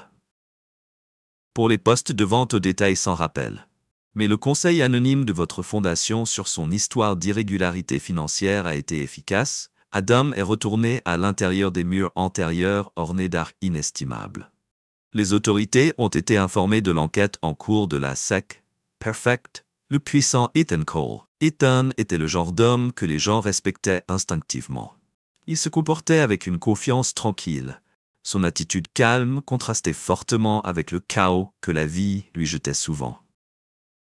pour les postes de vente au détail sans rappel. Mais le conseil anonyme de votre fondation sur son histoire d'irrégularité financière a été efficace. Adam est retourné à l'intérieur des murs antérieurs ornés d'art inestimables. Les autorités ont été informées de l'enquête en cours de la SEC. Perfect, le puissant Ethan Cole. Ethan était le genre d'homme que les gens respectaient instinctivement. Il se comportait avec une confiance tranquille. Son attitude calme contrastait fortement avec le chaos que la vie lui jetait souvent.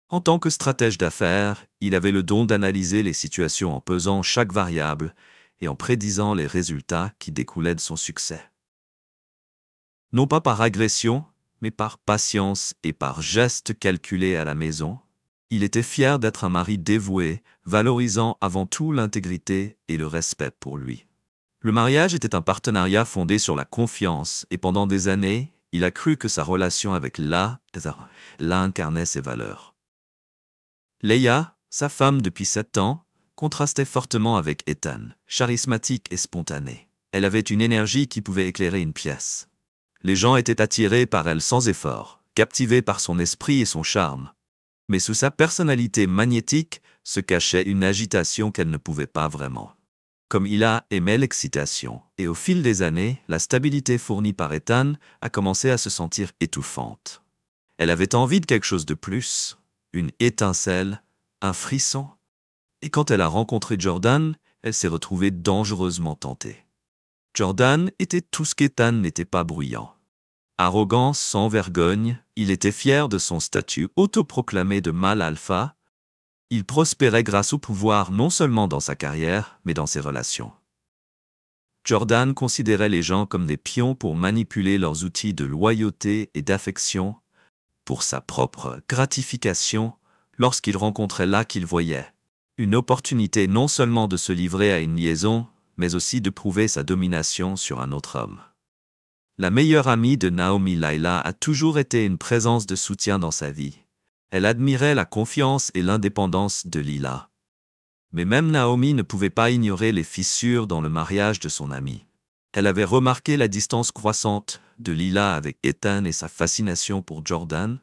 En tant que stratège d'affaires, il avait le don d'analyser les situations en pesant chaque variable et en prédisant les résultats qui découlaient de son succès. Non pas par agression, mais par patience et par gestes calculés à la maison, il était fier d'être un mari dévoué, valorisant avant tout l'intégrité et le respect pour lui. Le mariage était un partenariat fondé sur la confiance et pendant des années, il a cru que sa relation avec Leah incarnait ses valeurs. Leah, sa femme depuis 7 ans, contrastait fortement avec Ethan, charismatique et spontanée. Elle avait une énergie qui pouvait éclairer une pièce. Les gens étaient attirés par elle sans effort, captivés par son esprit et son charme. Mais sous sa personnalité magnétique se cachait une agitation qu'elle ne pouvait pas vraiment. Comme Leah aimait l'excitation, et au fil des années, la stabilité fournie par Ethan a commencé à se sentir étouffante. Elle avait envie de quelque chose de plus, une étincelle, un frisson. Et quand elle a rencontré Jordan, elle s'est retrouvée dangereusement tentée. Jordan était tout ce qu'Ethan n'était pas bruyant. Arrogant, sans vergogne, il était fier de son statut autoproclamé de mâle alpha. Il prospérait grâce au pouvoir non seulement dans sa carrière, mais dans ses relations. Jordan considérait les gens comme des pions pour manipuler leurs outils de loyauté et d'affection, pour sa propre gratification, lorsqu'il rencontrait là qu'il voyait une opportunité non seulement de se livrer à une liaison, mais aussi de prouver sa domination sur un autre homme. La meilleure amie de Naomi, Laila, a toujours été une présence de soutien dans sa vie. Elle admirait la confiance et l'indépendance de Lila. Mais même Naomi ne pouvait pas ignorer les fissures dans le mariage de son amie. Elle avait remarqué la distance croissante de Lila avec Ethan et sa fascination pour Jordan,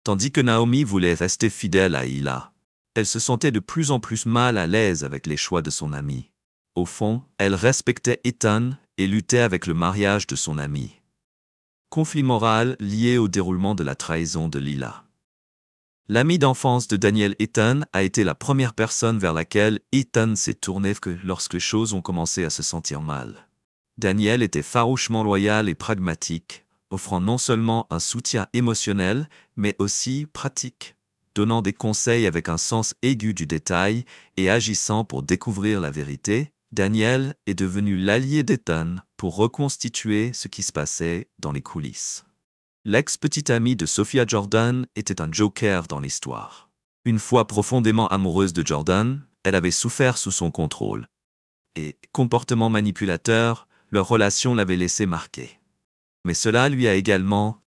tandis que Naomi voulait rester fidèle à Lila. Elle se sentait de plus en plus mal à l'aise avec les choix de son amie. Au fond, elle respectait Ethan et luttait avec le mariage de son amie. Conflit moral lié au déroulement de la trahison de Lila. L'ami d'enfance de Daniel, Ethan, a été la première personne vers laquelle Ethan s'est tourné lorsque les choses ont commencé à se sentir mal. Daniel était farouchement loyal et pragmatique, offrant non seulement un soutien émotionnel, mais aussi pratique, donnant des conseils avec un sens aigu du détail et agissant pour découvrir la vérité. Daniel est devenu l'allié d'Ethan pour reconstituer ce qui se passait dans les coulisses. L'ex-petite amie de Sophia Jordan était un joker dans l'histoire. Une fois profondément amoureuse de Jordan, elle avait souffert sous son contrôle. Et, comportement manipulateur, leur relation l'avait laissé marquer. Mais cela lui a également